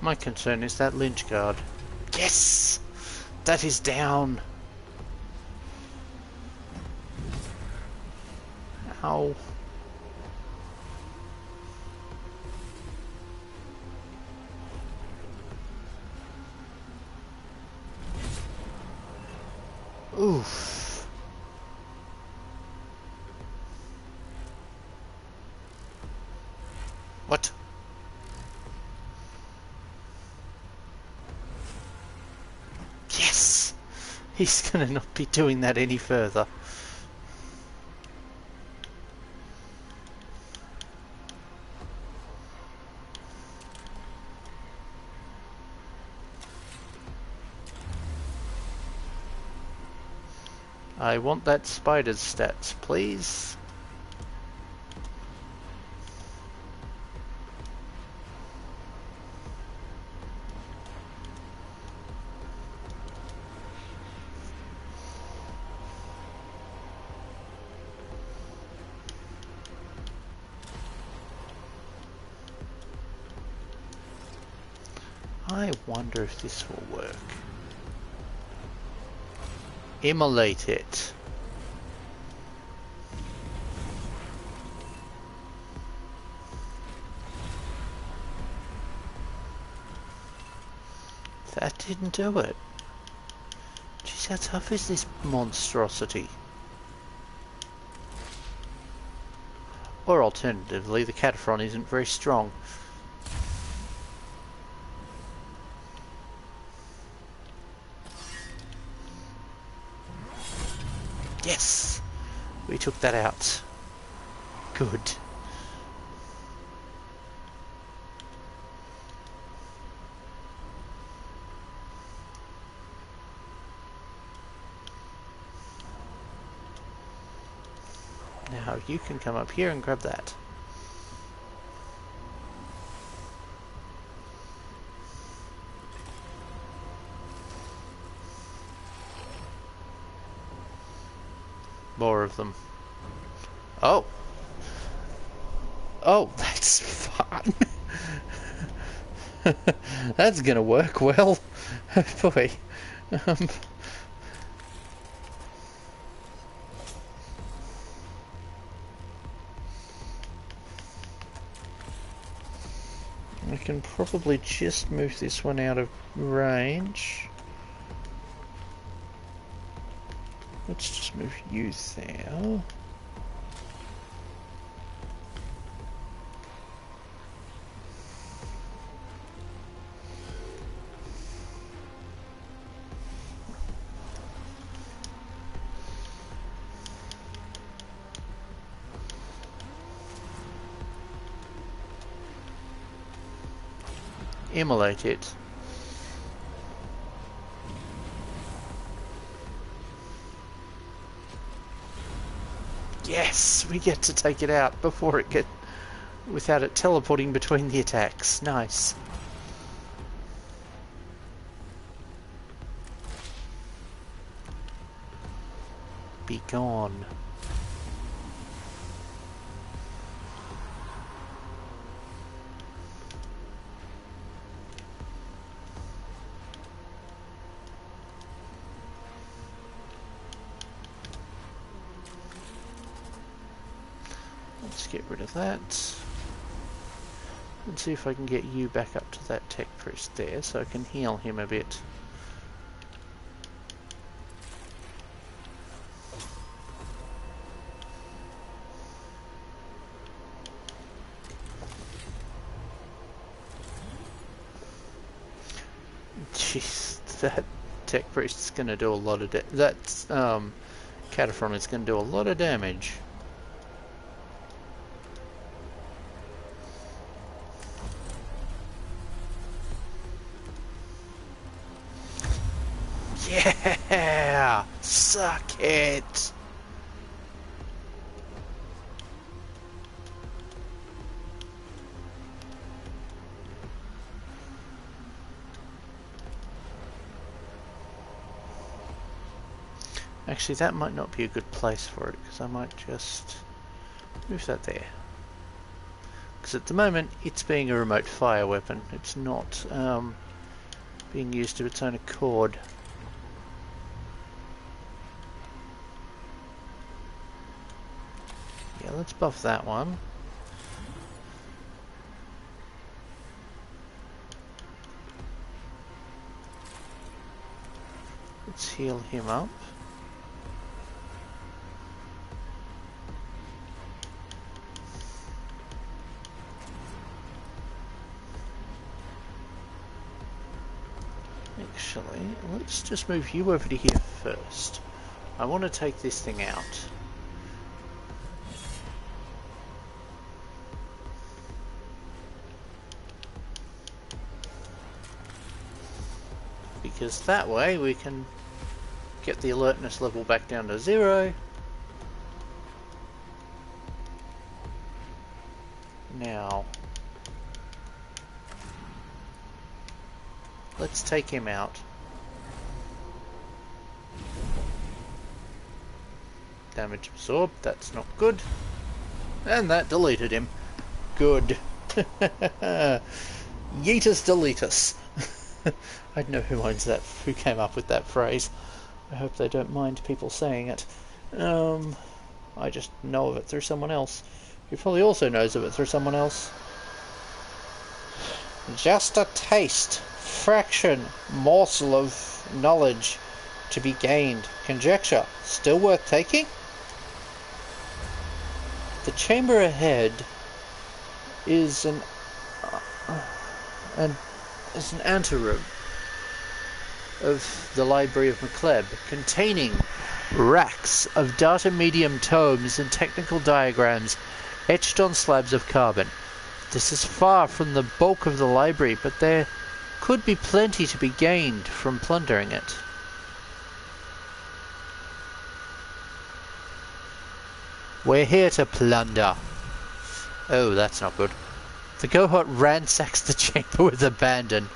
My concern is that lynch guard. Yes! That is down! Ow. Oof. What? Yes! He's gonna not be doing that any further. I want that spider's stats, please. I wonder if this will work. Immolate it. That didn't do it. Jeez, how tough is this monstrosity? Or alternatively, the Cataphren isn't very strong. Yes! We took that out. Good. Now you can come up here and grab that. More of them. Oh! Oh, that That's fun. That's gonna work well. Boy. I can probably just move this one out of range. Let's just move you there. Immolate it. Yes, we get to take it out before it without it teleporting between the attacks. Nice. Be gone. Let's get rid of that. Let's see if I can get you back up to that tech priest there so I can heal him a bit. Jeez, that tech priest is going to do a lot of that Cataphron is going to do a lot of damage. Yeah! Suck it! Actually, that might not be a good place for it, because I might just move that there. Because at the moment, it's being a remote fire weapon. It's not being used of its own accord. Yeah, let's buff that one. Let's heal him up. Actually, let's just move you over to here first. I want to take this thing out. Because that way we can get the alertness level back down to 0. Now, let's take him out. Damage absorbed, that's not good. And that deleted him. Good. Yeetus deletus. I know who owns that, who came up with that phrase. I hope they don't mind people saying it. I just know of it through someone else, who probably also knows of it through someone else. Just a taste, fraction, morsel of knowledge to be gained. Conjecture, still worth taking? The chamber ahead is an anteroom of the Library of Melb, containing racks of data medium tomes and technical diagrams etched on slabs of carbon. This is far from the bulk of the library, but there could be plenty to be gained from plundering it. We're here to plunder. Oh, that's not good. The cohort ransacks the chamber with abandon,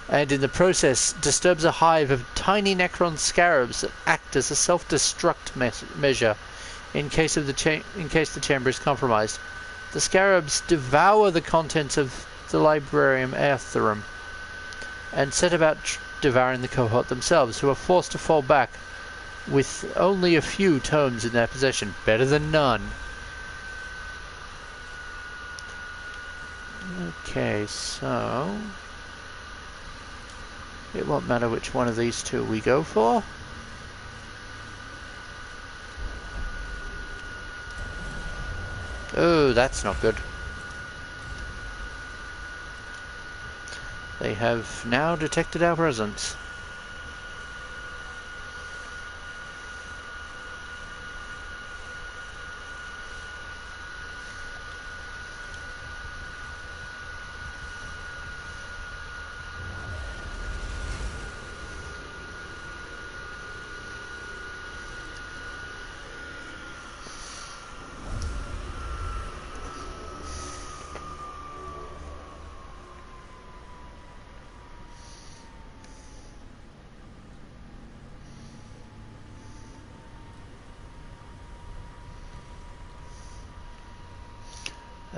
and in the process disturbs a hive of tiny Necron scarabs that act as a self-destruct measure in case the chamber is compromised. The scarabs devour the contents of the Librarium Aetherum and set about devouring the cohort themselves, who are forced to fall back with only a few tomes in their possession. Better than none. Okay, so it won't matter which one of these two we go for. Oh, that's not good. They have now detected our presence.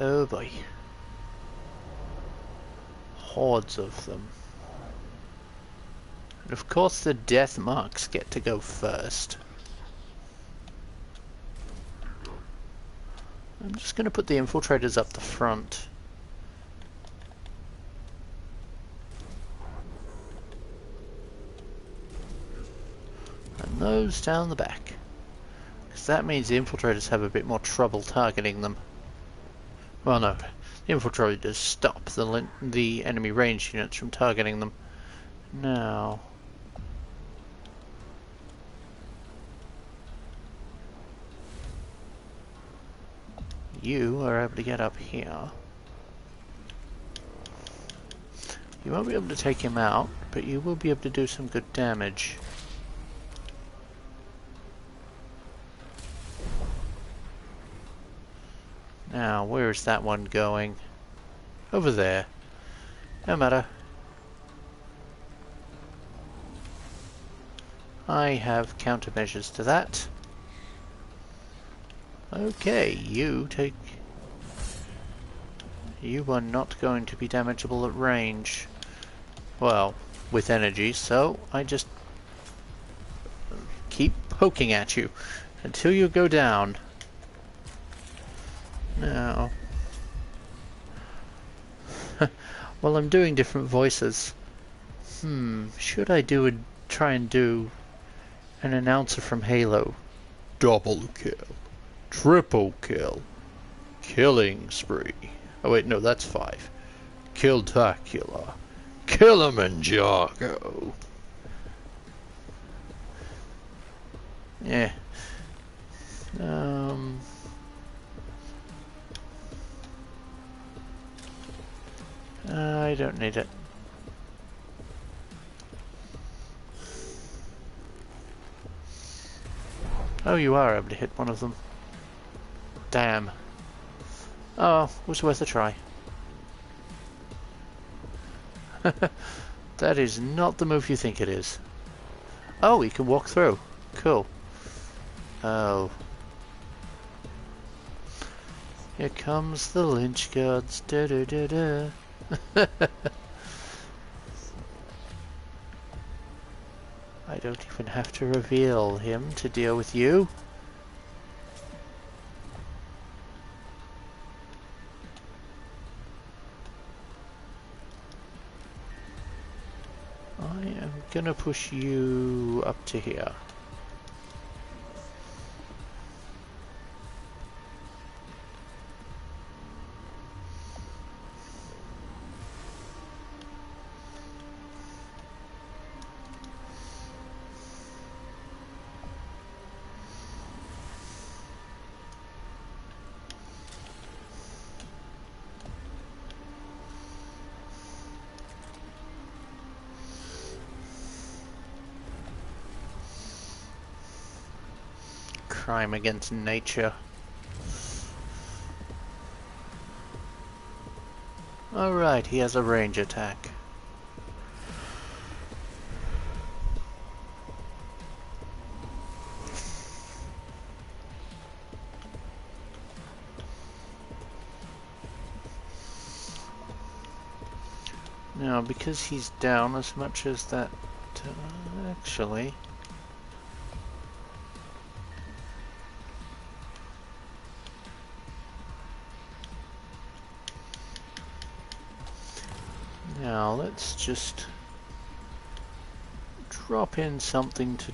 Oh boy. Hordes of them. And of course the death marks get to go first. I'm just going to put the infiltrators up the front. And those down the back. Because that means the infiltrators have a bit more trouble targeting them. Well, no. The infiltrators stop the enemy range units from targeting them. Now... you are able to get up here. You won't be able to take him out, but you will be able to do some good damage. Now, where is that one going? Over there. No matter. I have countermeasures to that. Okay, you take... you are not going to be damageable at range. Well, with energy, so I just keep poking at you until you go down. Now... well, I'm doing different voices. Should I try and do an announcer from Halo? Double kill. Triple kill. Killing spree. Oh wait, no, that's 5. Killtacular. Kilimanjaro. Yeah. I don't need it. Oh, you are able to hit one of them. Damn. Oh, was worth a try. That is not the move you think it is. Oh, he can walk through. Cool. Oh. Here comes the lynch gods. Da da da da. I don't even have to reveal him to deal with you. I am gonna push you up to here. Crime against nature. Alright, he has a range attack. Now, because he's down as much as that, actually... Now, let's just drop in something to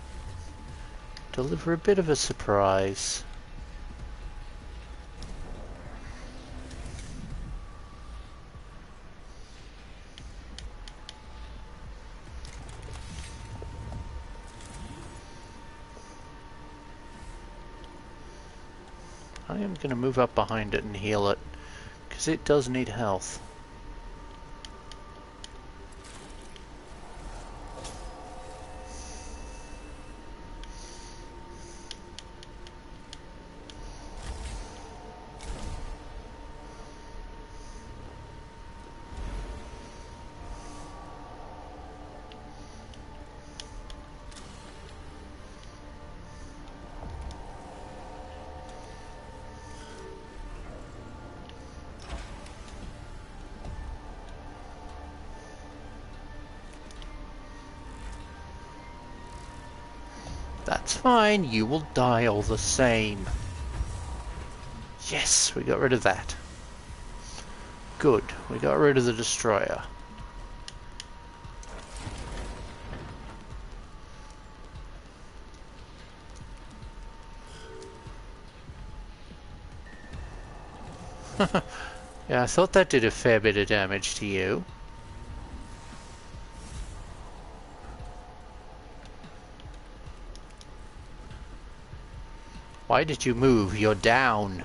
deliver a bit of a surprise. I am going to move up behind it and heal it, because it does need health. That's fine, you will die all the same. Yes, we got rid of that. Good, we got rid of the destroyer. Yeah, I thought that did a fair bit of damage to you. Why did you move? You're down.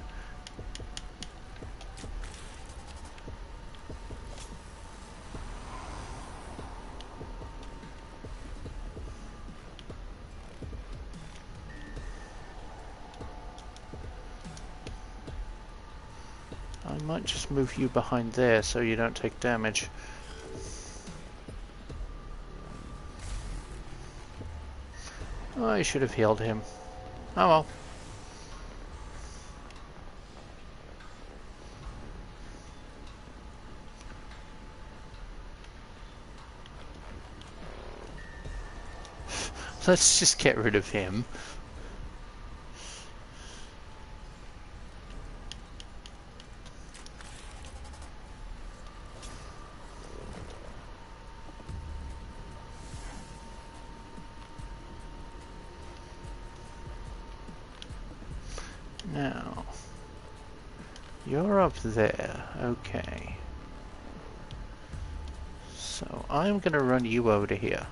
I might just move you behind there so you don't take damage. Oh, I should have healed him. Oh well. Let's just get rid of him. Now, you're up there, okay. So I'm gonna run you over to here.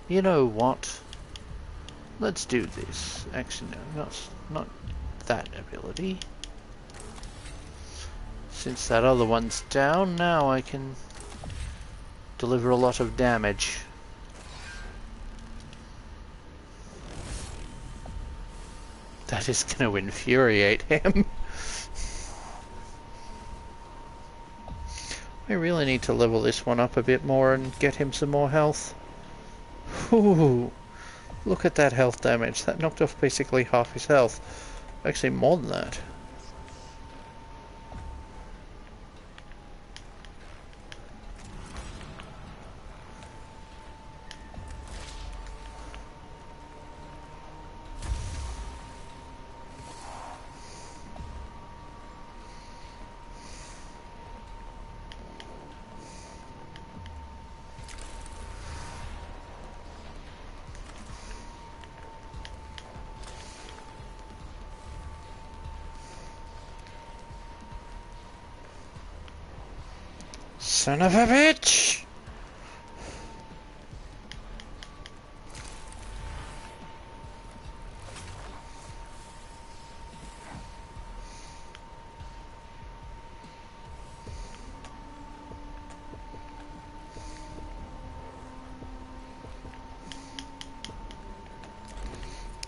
You know what? Let's do this. Actually, no, not that ability. Since that other one's down, now I can deliver a lot of damage. That is going to infuriate him. I really need to level this one up a bit more and get him some more health. Ooh, look at that health damage. That knocked off basically half his health. Actually, more than that. Son of a bitch!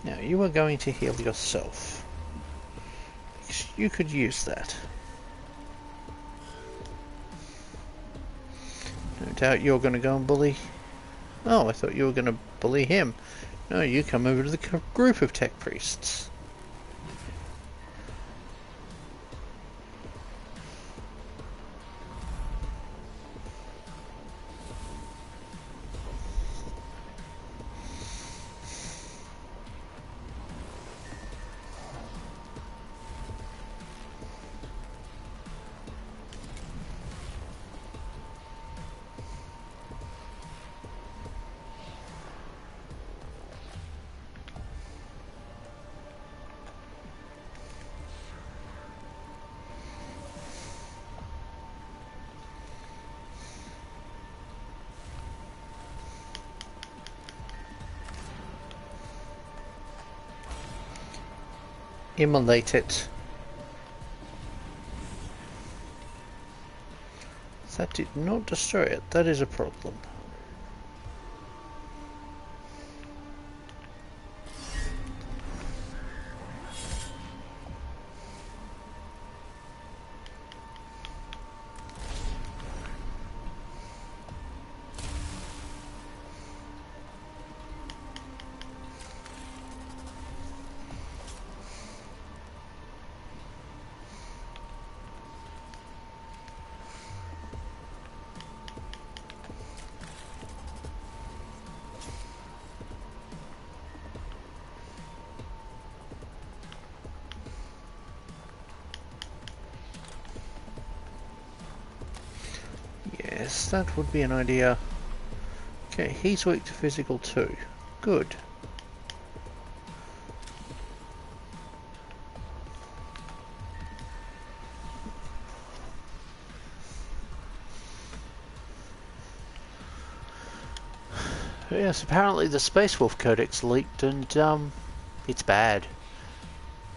Now you are going to heal yourself. You could use that. No doubt you're going to go and bully... Oh, I thought you were going to bully him. No, you come over to the group of tech priests. immolate it. That did not destroy it. That is a problem. Yes, that would be an idea. Okay, he's weak to physical too. Good. Yes, apparently the Space Wolf Codex leaked and it's bad.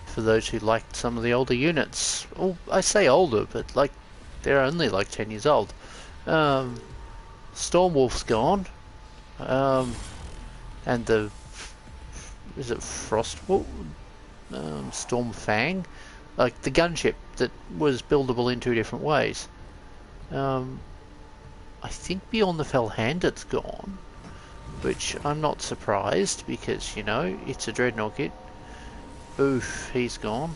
For those who liked some of the older units. Well, I say older, but like they're only like 10 years old. Stormwolf's gone. And the... is it Frostwolf? Stormfang? Like the gunship that was buildable in two different ways. I think Beyond the Fell Handed's gone. Which I'm not surprised because, you know, it's a Dreadnought kit. Oof, he's gone.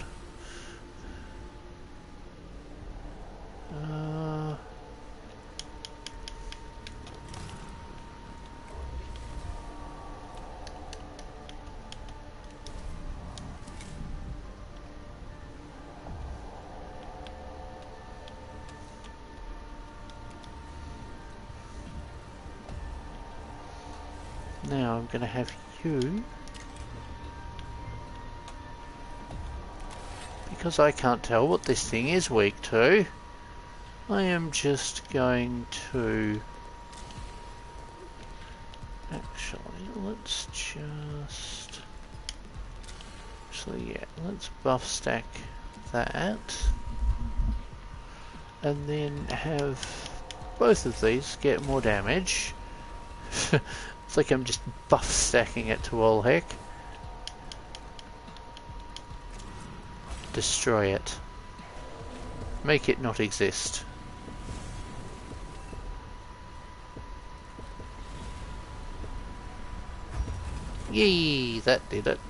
Now I'm going to have you, because I can't tell what this thing is weak to, I am just going to, actually let's just, let's buff stack that, and then have both of these get more damage. It's like I'm just buff stacking it to all heck. Destroy it. Make it not exist. Yee, that did it.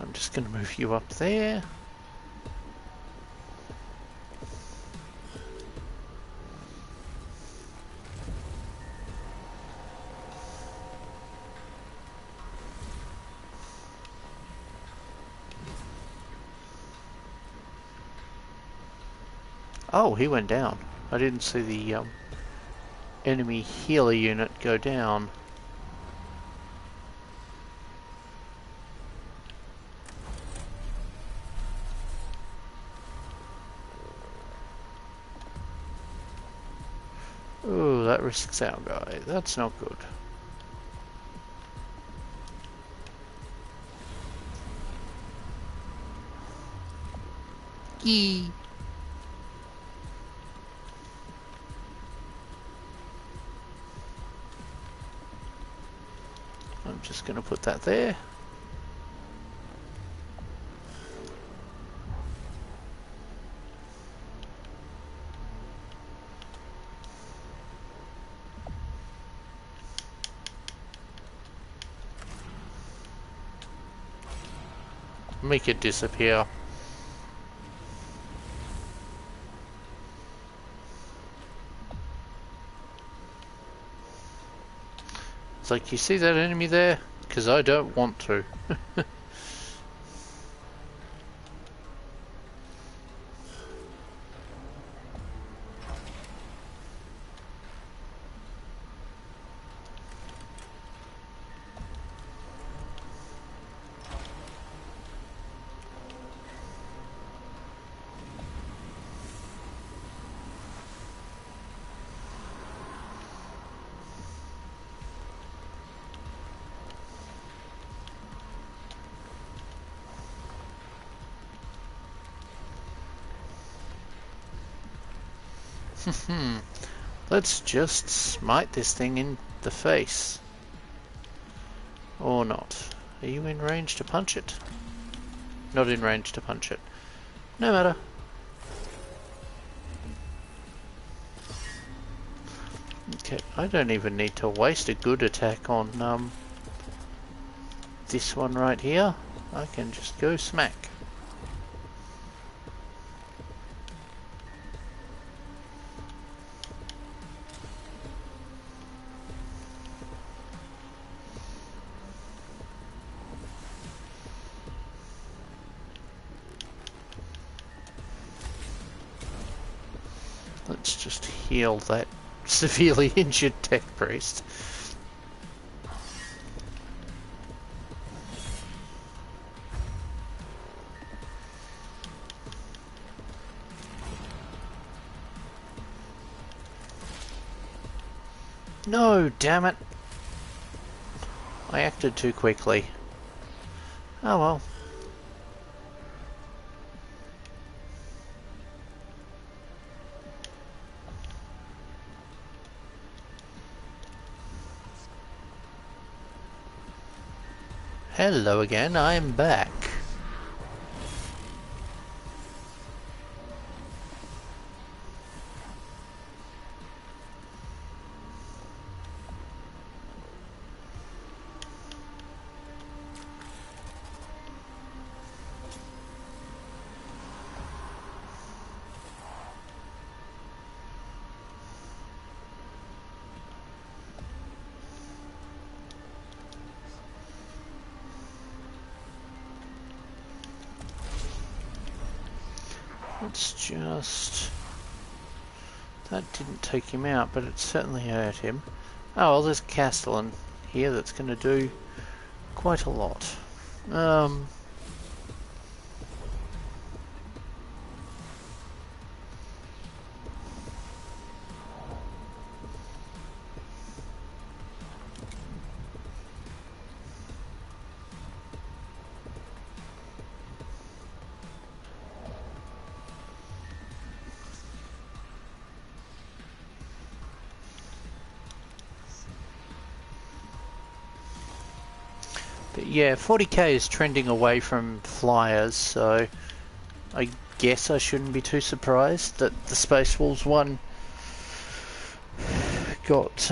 I'm just going to move you up there. Oh, he went down. I didn't see the enemy healer unit go down. Ooh, that risks our guy. That's not good. Yee. I'm just going to put that there. Make it disappear. It's like, you see that enemy there? Because I don't want to. Let's just smite this thing in the face. Or not. Are you in range to punch it? Not in range to punch it. No matter. Okay, I don't even need to waste a good attack on this one right here. I can just go smack. Let's just heal that severely injured tech priest. No, damn it! I acted too quickly. Oh well. Hello again, I'm back. Let's just... That didn't take him out, but it certainly hurt him. Oh, well, there's a Castellan here that's going to do quite a lot. But yeah, 40k is trending away from flyers, so I guess I shouldn't be too surprised that the Space Wolves one got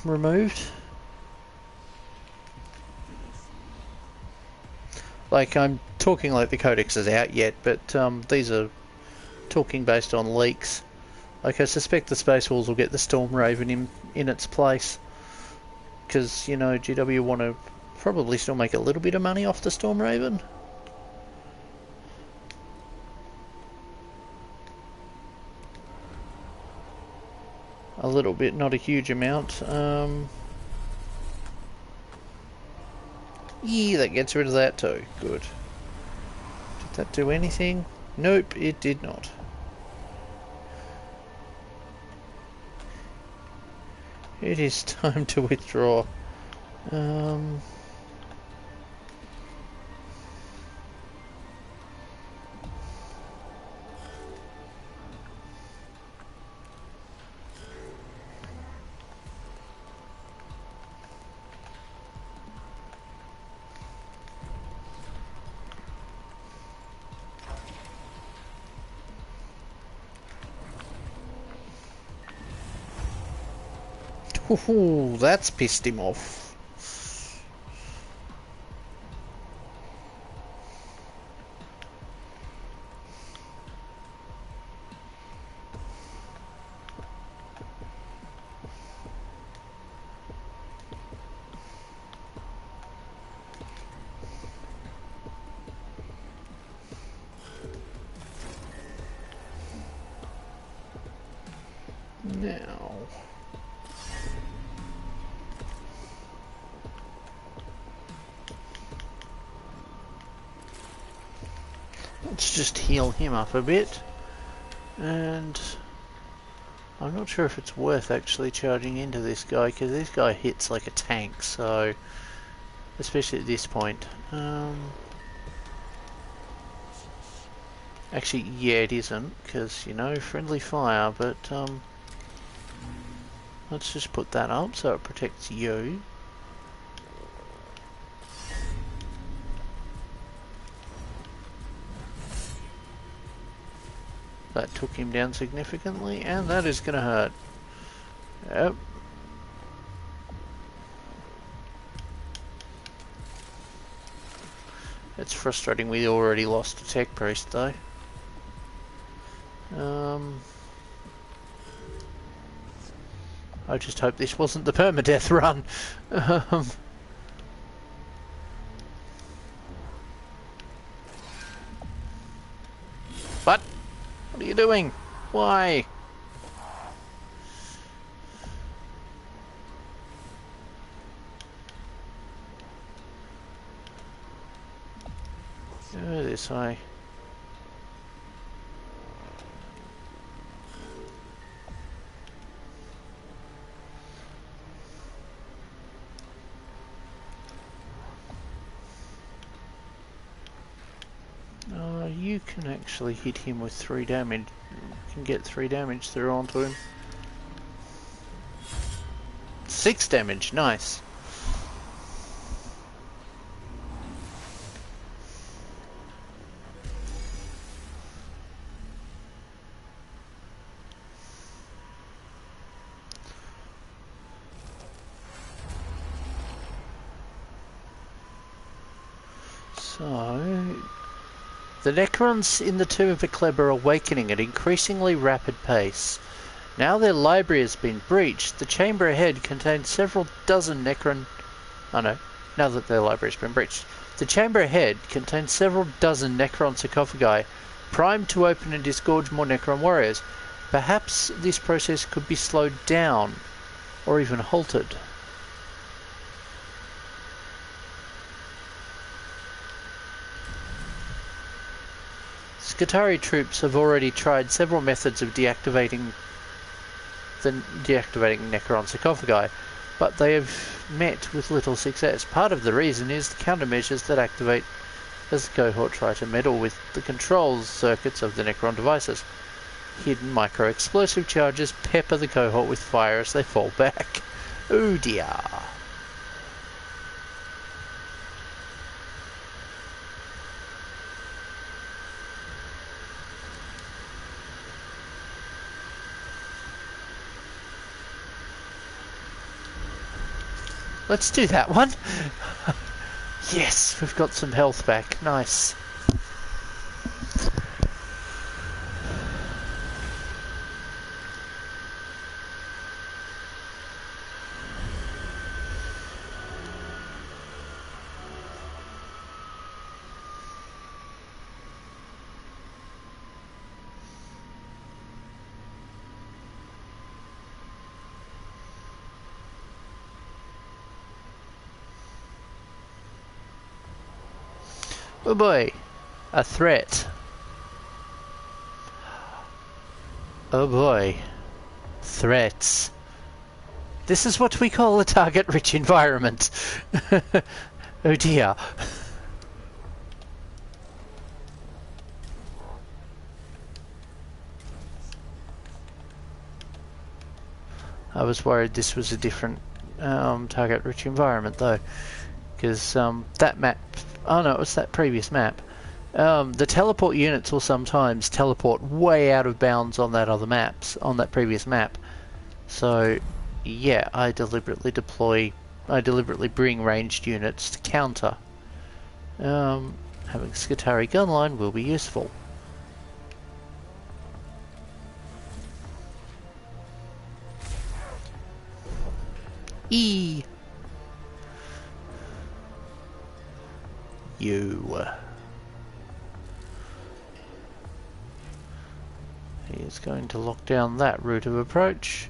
removed. Like, I'm talking like the codex is out yet, but these are talking based on leaks. Like, I suspect the Space Wolves will get the Storm Raven in its place, because, you know, GW want to probably still make a little bit of money off the Storm Raven. A little bit, not a huge amount. Yeah, that gets rid of that too. Good. Did that do anything? Nope, it did not. It is time to withdraw. Ooh, that's pissed him off. Now... let's just heal him up a bit, and I'm not sure if it's worth actually charging into this guy, because this guy hits like a tank, so especially at this point. Actually, yeah, it isn't, because, you know, friendly fire, but, let's just put that up so it protects you. That took him down significantly, and that is going to hurt. Yep. It's frustrating we already lost a tech priest, though. I just hope this wasn't the permadeath run. What? What are you doing? Why? Go this way. You can actually hit him with 3 damage. You can get 3 damage through onto him. 6 damage, nice. So, the Necrons in the Tomb of Mechanicus are awakening at increasingly rapid pace. Now their library has been breached, the chamber ahead contains several dozen Necron... Oh no, now that their library has been breached. The chamber ahead contains several dozen Necron sarcophagi, primed to open and disgorge more Necron warriors. Perhaps this process could be slowed down, or even halted. Skitari troops have already tried several methods of deactivating Necron sarcophagi, but they have met with little success. Part of the reason is the countermeasures that activate as the cohort try to meddle with the control circuits of the Necron devices. Hidden micro-explosive charges pepper the cohort with fire as they fall back. Oh dear. Let's do that one. Yes, we've got some health back. Nice. Oh boy, a threat. Oh boy, threats. This is what we call a target-rich environment. Oh dear. I was worried this was a different target-rich environment though, because that map... Oh no, it was that previous map. The teleport units will sometimes teleport way out of bounds on that other maps, on that previous map. So, yeah, I deliberately bring ranged units to counter. Having Skitari gunline will be useful. E. You. He is going to lock down that route of approach.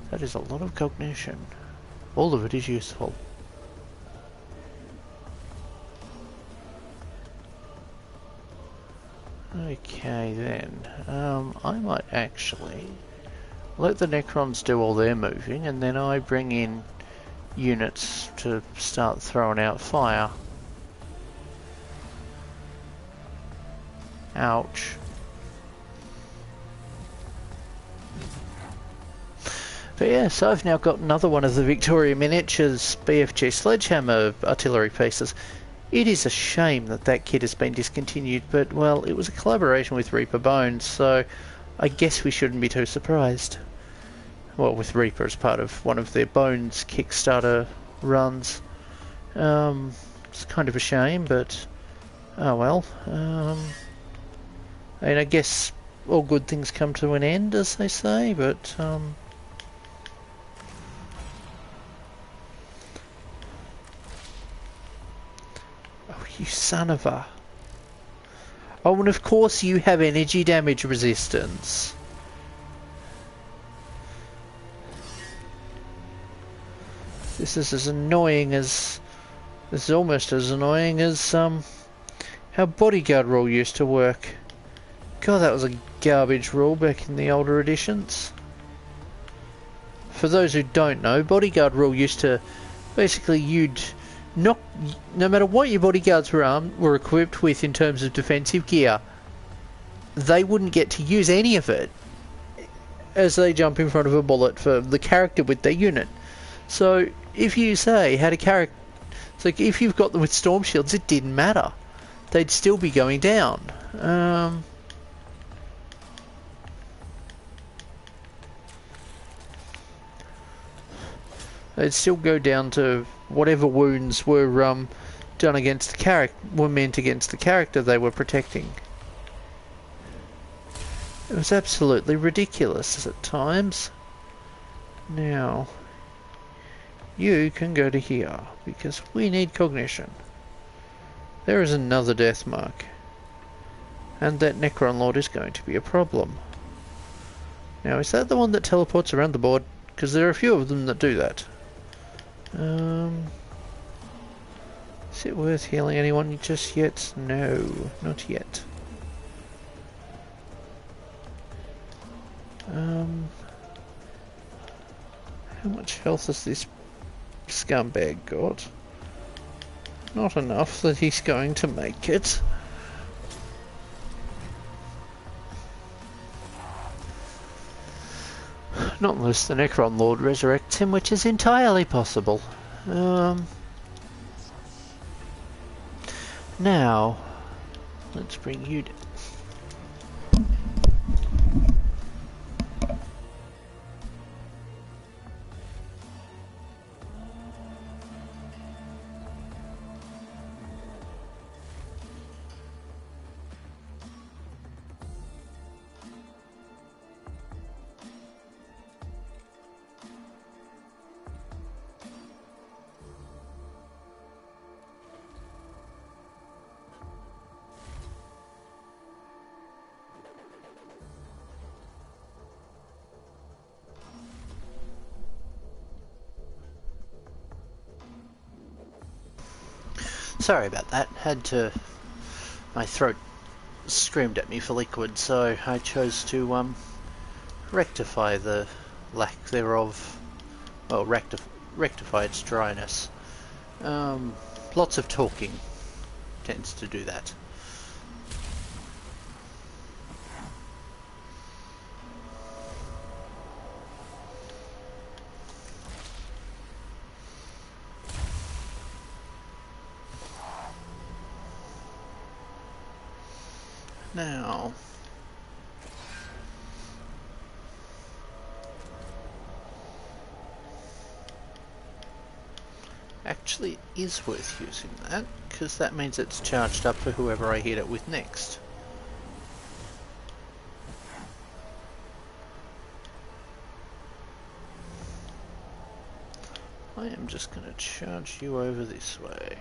That is a lot of cognition. All of it is useful. Okay then, I might actually let the Necrons do all their moving, and then I bring in units to start throwing out fire. Ouch. But yeah, so I've now got another one of the Victoria Miniatures BFG Sledgehammer artillery pieces. It is a shame that that kit has been discontinued, but well, it was a collaboration with Reaper Bones, so I guess we shouldn't be too surprised. Well, with Reaper as part of one of their Bones Kickstarter runs. It's kind of a shame, but oh well. And I guess all good things come to an end, as they say, but oh, you son of a... Oh, and of course you have energy damage resistance. This is as annoying as... This is almost as annoying as how bodyguard rule used to work. God, that was a garbage rule back in the older editions. For those who don't know, bodyguard rule used to basically you'd not, no matter what your bodyguards were equipped with in terms of defensive gear, they wouldn't get to use any of it as they jump in front of a bullet for the character with their unit. So if you say had a character, it's like if you've got them with storm shields, it didn't matter. They'd still be going down. They'd still go down to whatever wounds were done against the character, were meant against the character they were protecting. It was absolutely ridiculous at times. Now, you can go to here, because we need cognition. There is another death mark. And that Necron Lord is going to be a problem. Now, is that the one that teleports around the board? Because there are a few of them that do that. Is it worth healing anyone just yet? No, not yet. How much health has this scumbag got? Not enough that he's going to make it. Not unless the Necron Lord resurrects him, which is entirely possible. Now, let's bring you down. Sorry about that. My throat screamed at me for liquid, so I chose to rectify the lack thereof. Well, rectify its dryness. Lots of talking tends to do that. Now, actually it is worth using that, because that means it's charged up for whoever I hit it with next. I am just going to charge you over this way.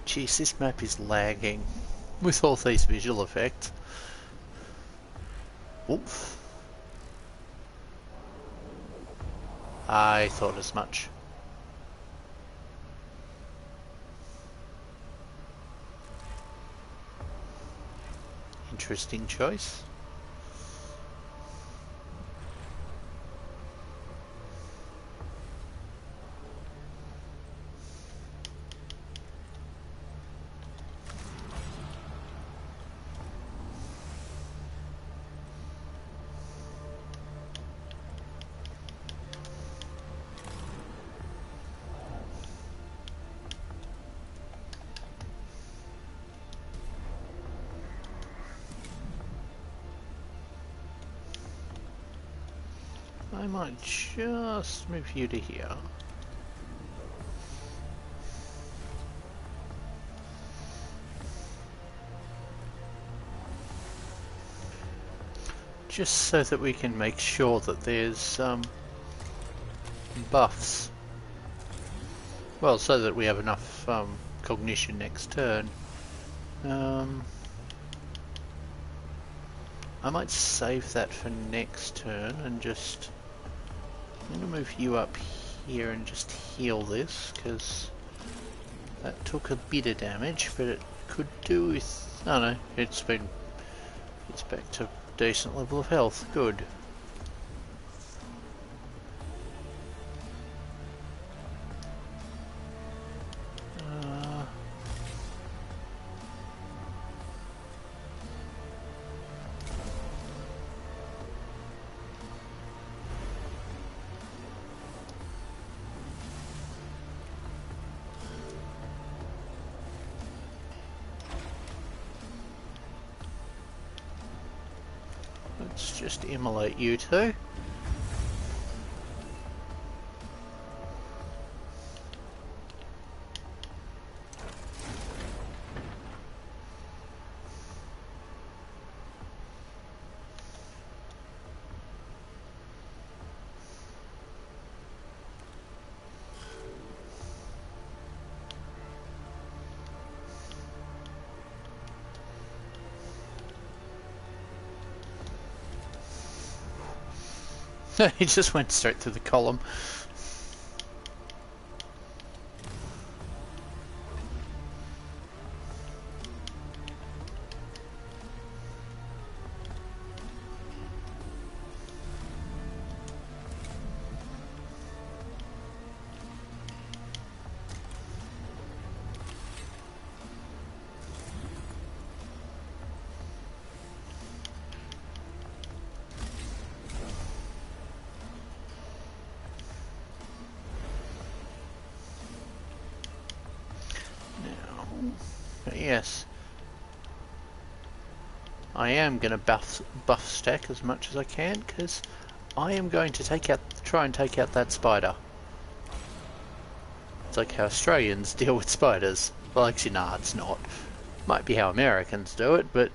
Jeez, this map is lagging with all these visual effects. Oof. I thought as much. Interesting choice. I might just move you to here. Just so that we can make sure that there's buffs. Well, so that we have enough cognition next turn. I might save that for next turn and just... I'm going to move you up here and just heal this, because that took a bit of damage, but it could do with... Oh no, it's back to decent level of health. Good. Let's just immolate you two. He just went straight through the column. Yes, I am going to buff stack as much as I can, because I am going to try and take out that spider. It's like how Australians deal with spiders. Well, actually, nah, it's not. Might be how Americans do it, but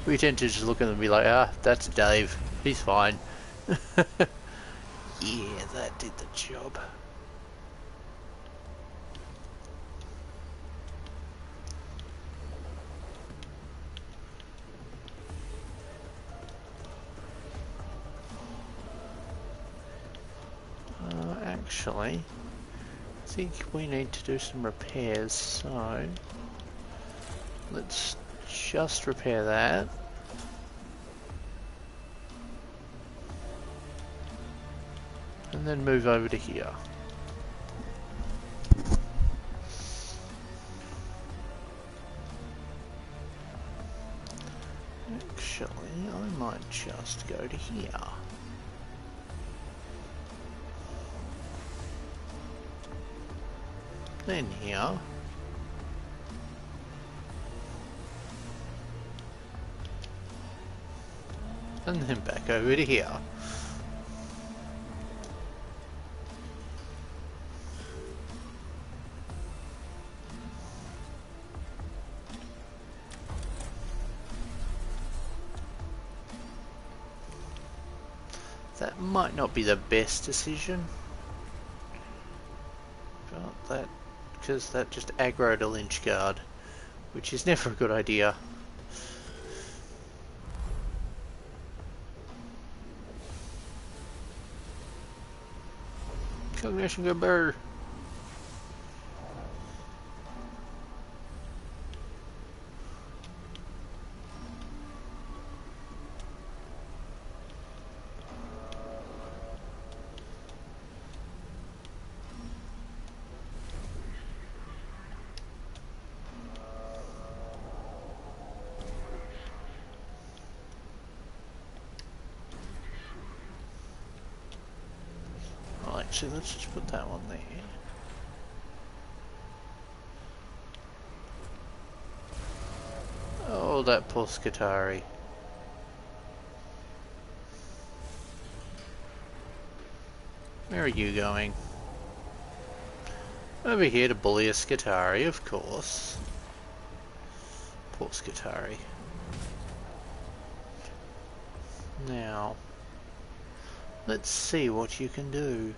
we tend to just look at them and be like, ah, that's Dave, he's fine. Yeah, that did the job. Actually, I think we need to do some repairs, so let's just repair that. And then move over to here. Actually, I might just go to here. Then here. And then back over to here. That might not be the best decision, but that, because that just aggroed a lynch guard, which is never a good idea. Cognition go burr. Actually, let's just put that one there. Oh, that poor Skitari. Where are you going? Over here to bully a Skitari, of course. Poor Skitari. Now, let's see what you can do.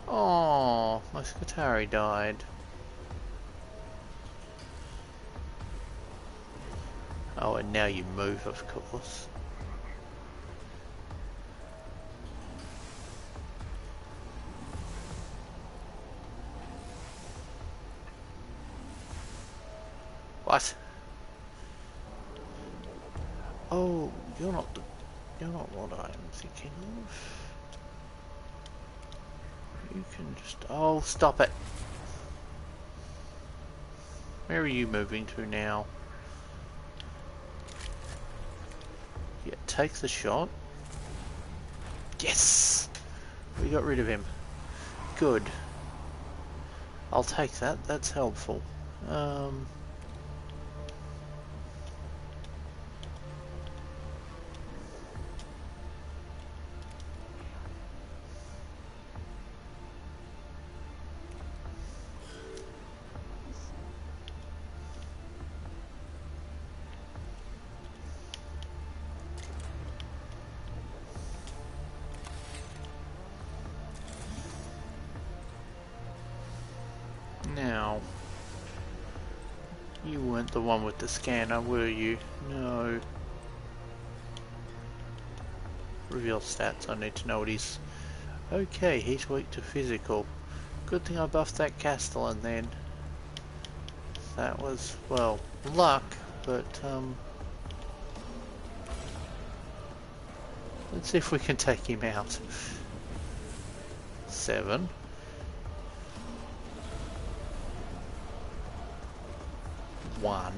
Oh, my Skitari died. Oh, and now you move, of course. What? Oh, you're not what I'm thinking of. You can just... Oh, stop it. Where are you moving to now? Yeah, take the shot. Yes! We got rid of him. Good. I'll take that. That's helpful. Now, you weren't the one with the scanner, were you? No. Reveal stats, I need to know what he's... Okay, he's weak to physical. Good thing I buffed that Castellan then. That was, well, luck, but, let's see if we can take him out. 7. One.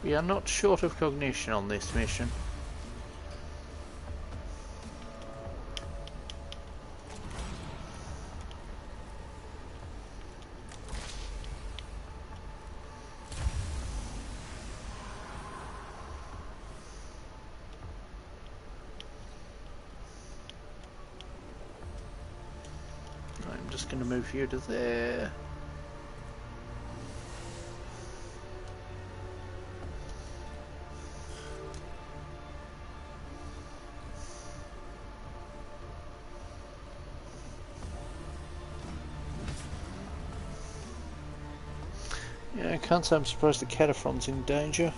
We are not short of cognition on this mission. I'm just going to move you to there. Yeah, I can't say I'm surprised the Cataphrom's in danger.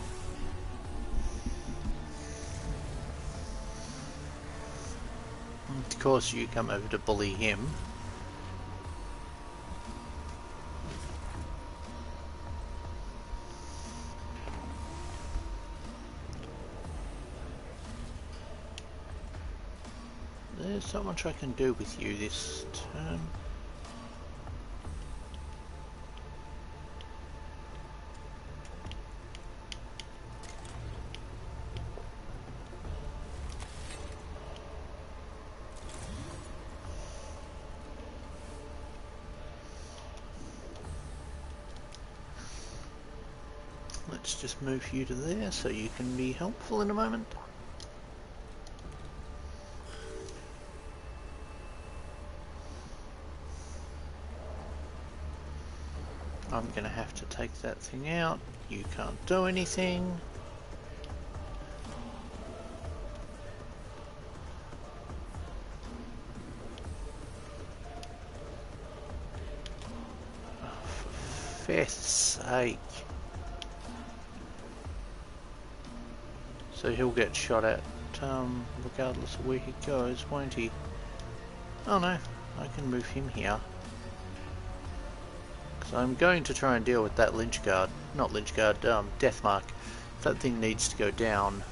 Of course you come over to bully him. There's not much I can do with you this turn. Let's just move you to there so you can be helpful in a moment. I'm going to have to take that thing out. You can't do anything. Oh, for faith's sake. So he'll get shot at regardless of where he goes, won't he? Oh no, I can move him here. So I'm going to try and deal with that lynch guard. Not lynch guard, death mark. That thing needs to go down.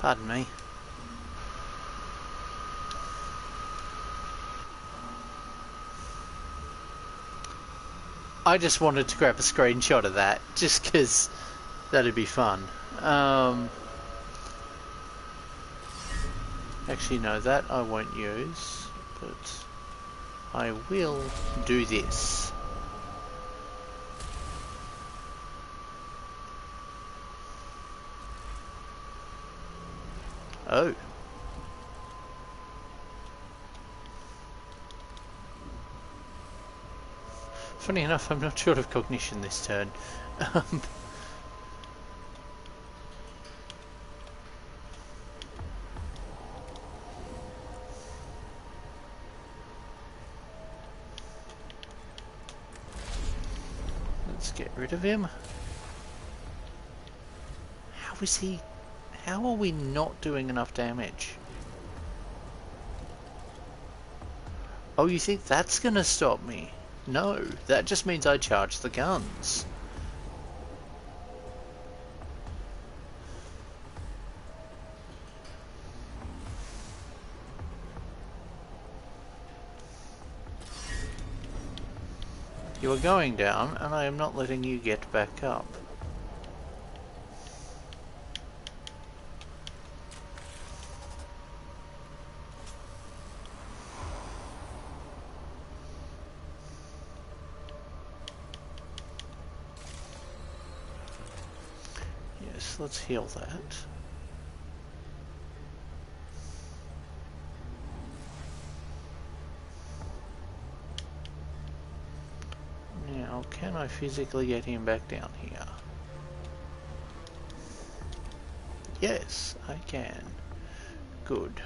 Pardon me. I just wanted to grab a screenshot of that, just because that'd be fun. Actually, no, that I won't use, but I will do this. Oh. Funny enough, I'm not short of cognition this turn. Let's get rid of him. How is he... How are we not doing enough damage? Oh, you think that's gonna stop me? No, that just means I charge the guns. You are going down, and I am not letting you get back up. Yes, let's heal that. Now, can I physically get him back down here? Yes, I can. Good.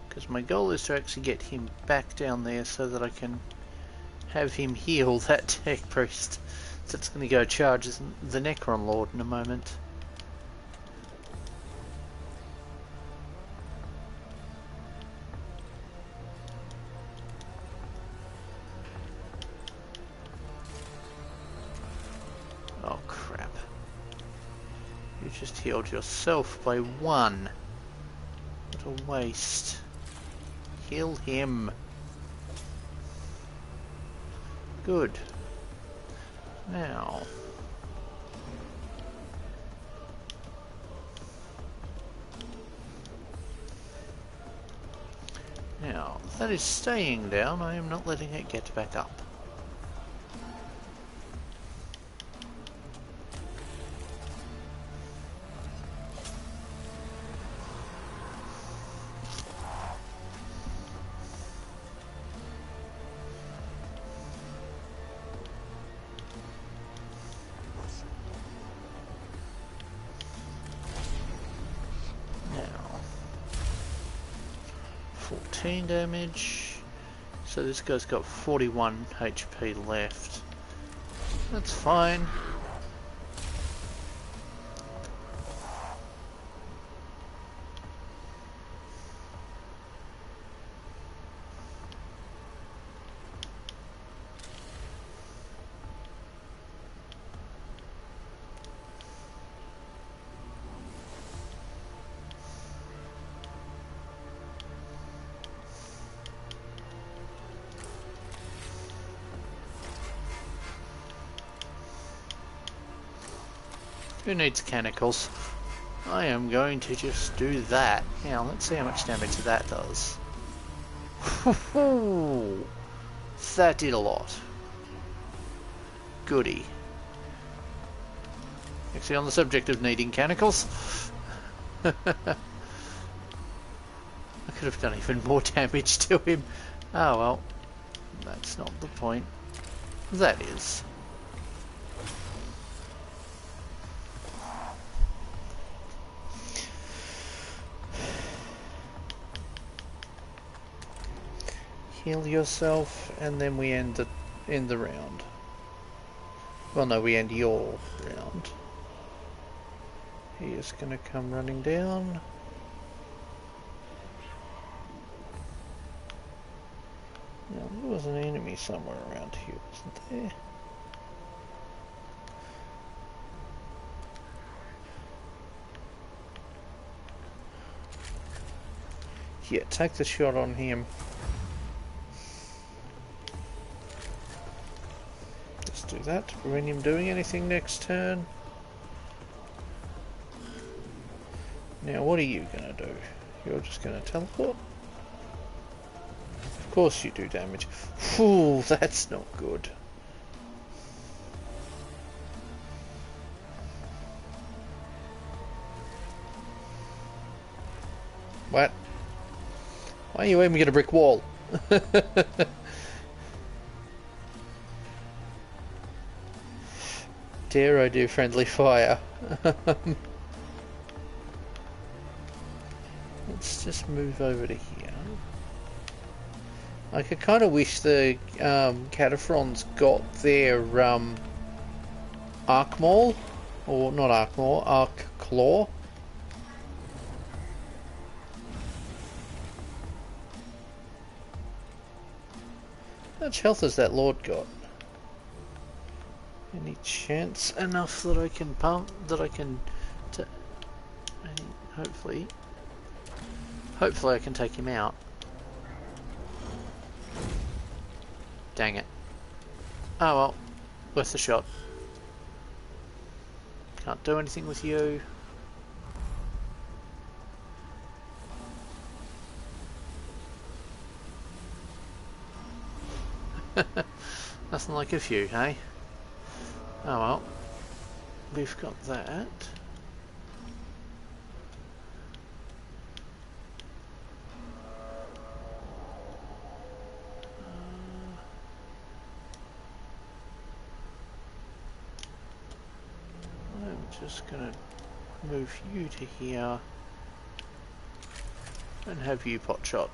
Because my goal is to actually get him back down there so that I can have him heal that tech priest. So it's going to go charge the Necron Lord in a moment. Oh crap. You just healed yourself by 1. What a waste. Heal him. Good. Now. Now, that is staying down. I am not letting it get back up. Damage. So this guy's got 41 HP left. That's fine. Who needs mechanicals? I am going to just do that. Now, let's see how much damage that does. That did a lot. Goody. Actually, on the subject of needing mechanicals, I could have done even more damage to him. Oh well, that's not the point. That is. Heal yourself, and then we end the round. Well, no, we end your round. He is going to come running down. Now, there was an enemy somewhere around here, wasn't there? Yeah, take the shot on him. Let's do that to prevent him doing anything next turn. Now, what are you going to do? You're just going to teleport? Of course you do damage. Ooh, that's not good. What? Why are you aiming at a brick wall? Dare I do friendly fire? Let's just move over to here. I could kind of wish the Cataphrons got their Arc Maul, or not Arc Maul, Arc Claw. How much health has that Lord got? Any chance enough that I can pump, that I can, hopefully I can take him out. Dang it. Oh well, worth the shot. Can't do anything with you. Nothing like a few, hey? Oh well, we've got that. I'm just gonna move you to here and have you pot shot.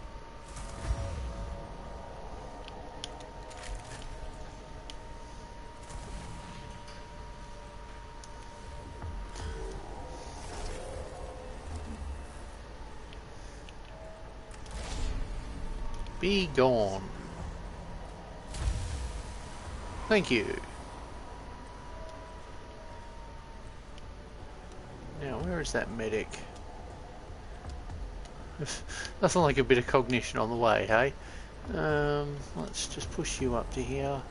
Be gone. Thank you. Now, where is that medic? Nothing like a bit of cognition on the way, hey? Let's just push you up to here.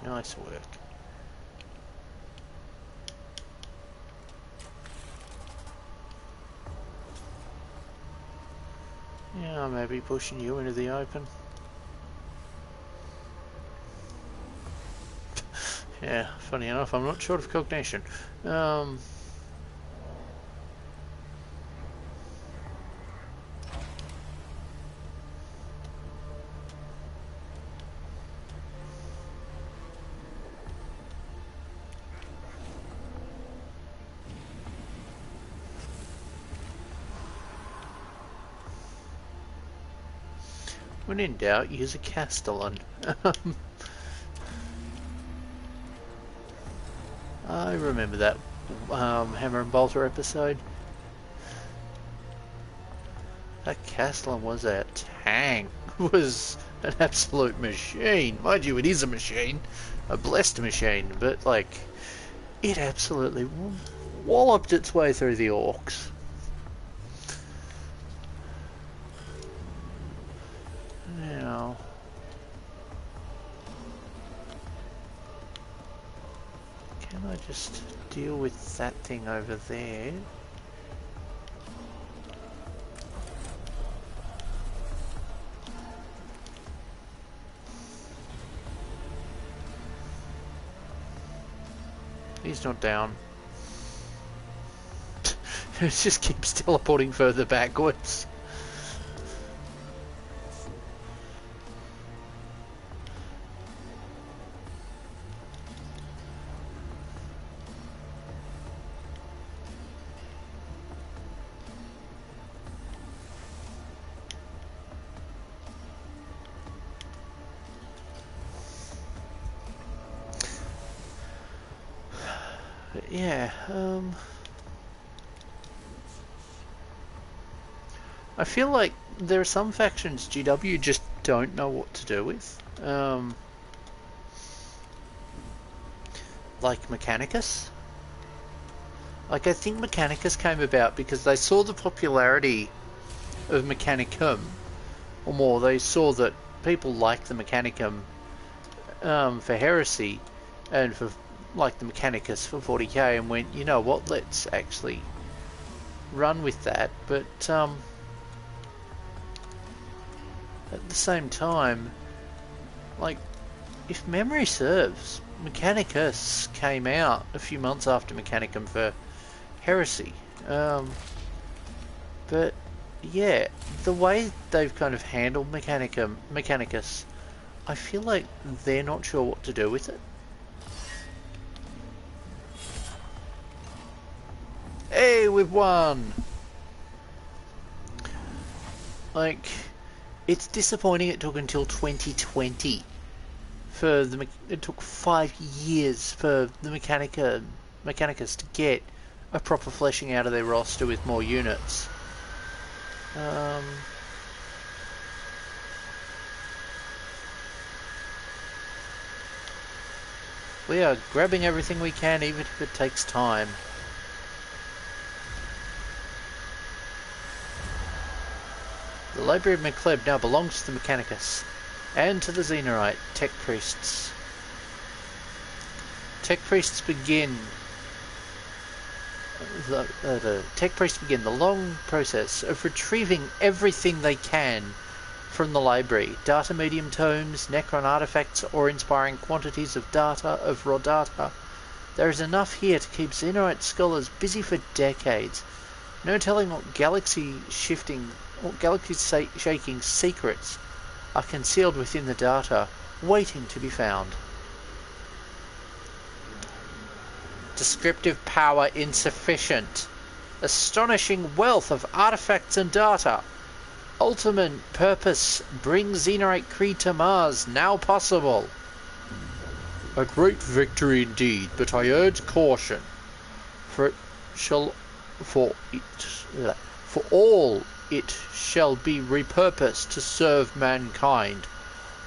Nice work. Yeah, maybe pushing you into the open. Yeah, funny enough, I'm not short of cognition. When in doubt, use a Castellan. I remember that Hammer and Bolter episode. That Castellan was a tank. Was an absolute machine. Mind you, it is a machine. A blessed machine. But, like, it absolutely walloped its way through the orcs. Now... can I just deal with that thing over there? He's not down. It just keeps teleporting further backwards. Yeah, I feel like there are some factions GW just don't know what to do with. Like Mechanicus. Like, I think Mechanicus came about because they saw the popularity of Mechanicum, or more, they saw that people liked the Mechanicum for Heresy, and for like the Mechanicus for 40k, and went, you know what, let's actually run with that. But at the same time, like, if memory serves, Mechanicus came out a few months after Mechanicum for Heresy. But yeah, the way they've kind of handled Mechanicus, I feel like they're not sure what to do with it. Hey, we've won! Like, it's disappointing it took until 2020 for the... It took 5 years for the Mechanicus to get a proper fleshing out of their roster with more units. We are grabbing everything we can, even if it takes time. The Library of melb now belongs to the Mechanicus and to the Xenorite Tech Priests. Tech Priests begin the long process of retrieving everything they can from the library. Data medium tomes, Necron artifacts, or inspiring quantities of raw data. There is enough here to keep Xenorite scholars busy for decades. No telling what galaxy-shaking secrets are concealed within the data, waiting to be found. Descriptive power insufficient. Astonishing wealth of artifacts and data. Ultimate purpose brings Xenorite Creed to Mars, now possible. A great victory indeed, but I urge caution, for all it shall be repurposed to serve mankind.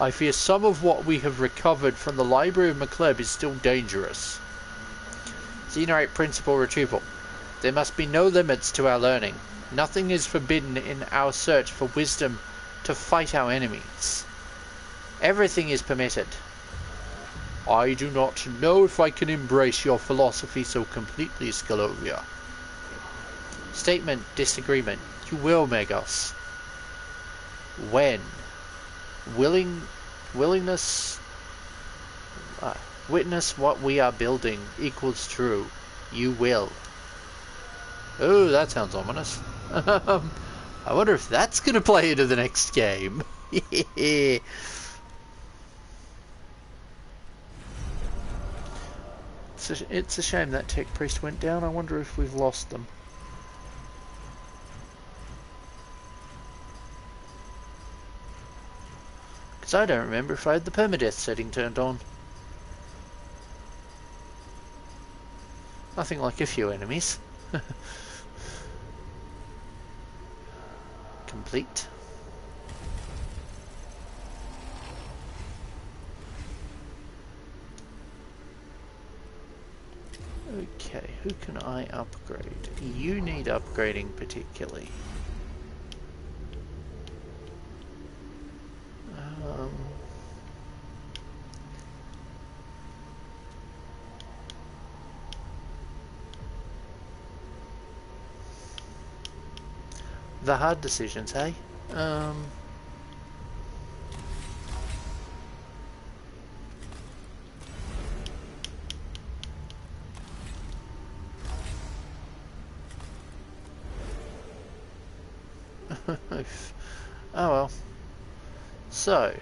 I fear some of what we have recovered from the Library of melb is still dangerous. Xenorite Principle Retrieval. There must be no limits to our learning. Nothing is forbidden in our search for wisdom to fight our enemies. Everything is permitted. I do not know if I can embrace your philosophy so completely, Scalovia. Statement, disagreement. You will, Megos. When? Willingness... witness what we are building equals true. You will. Oh, that sounds ominous. I wonder if that's going to play into the next game. It's a shame that Tech Priest went down. I wonder if we've lost them. Because I don't remember if I had the permadeath setting turned on. Nothing like a few enemies. Complete. Okay, who can I upgrade? You need upgrading particularly. The hard decisions, hey? Oh well. So,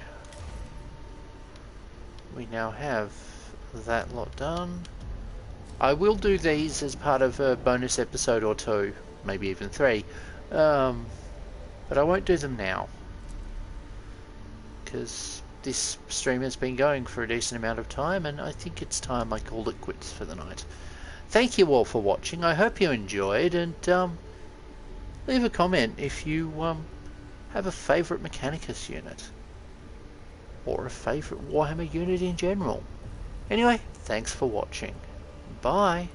we now have that lot done. I will do these as part of a bonus episode or two, maybe even 3. But I won't do them now, because this stream has been going for a decent amount of time, and I think it's time I called it quits for the night. Thank you all for watching. I hope you enjoyed, and leave a comment if you have a favourite Mechanicus unit, or a favourite Warhammer unit in general. Anyway, thanks for watching. Bye.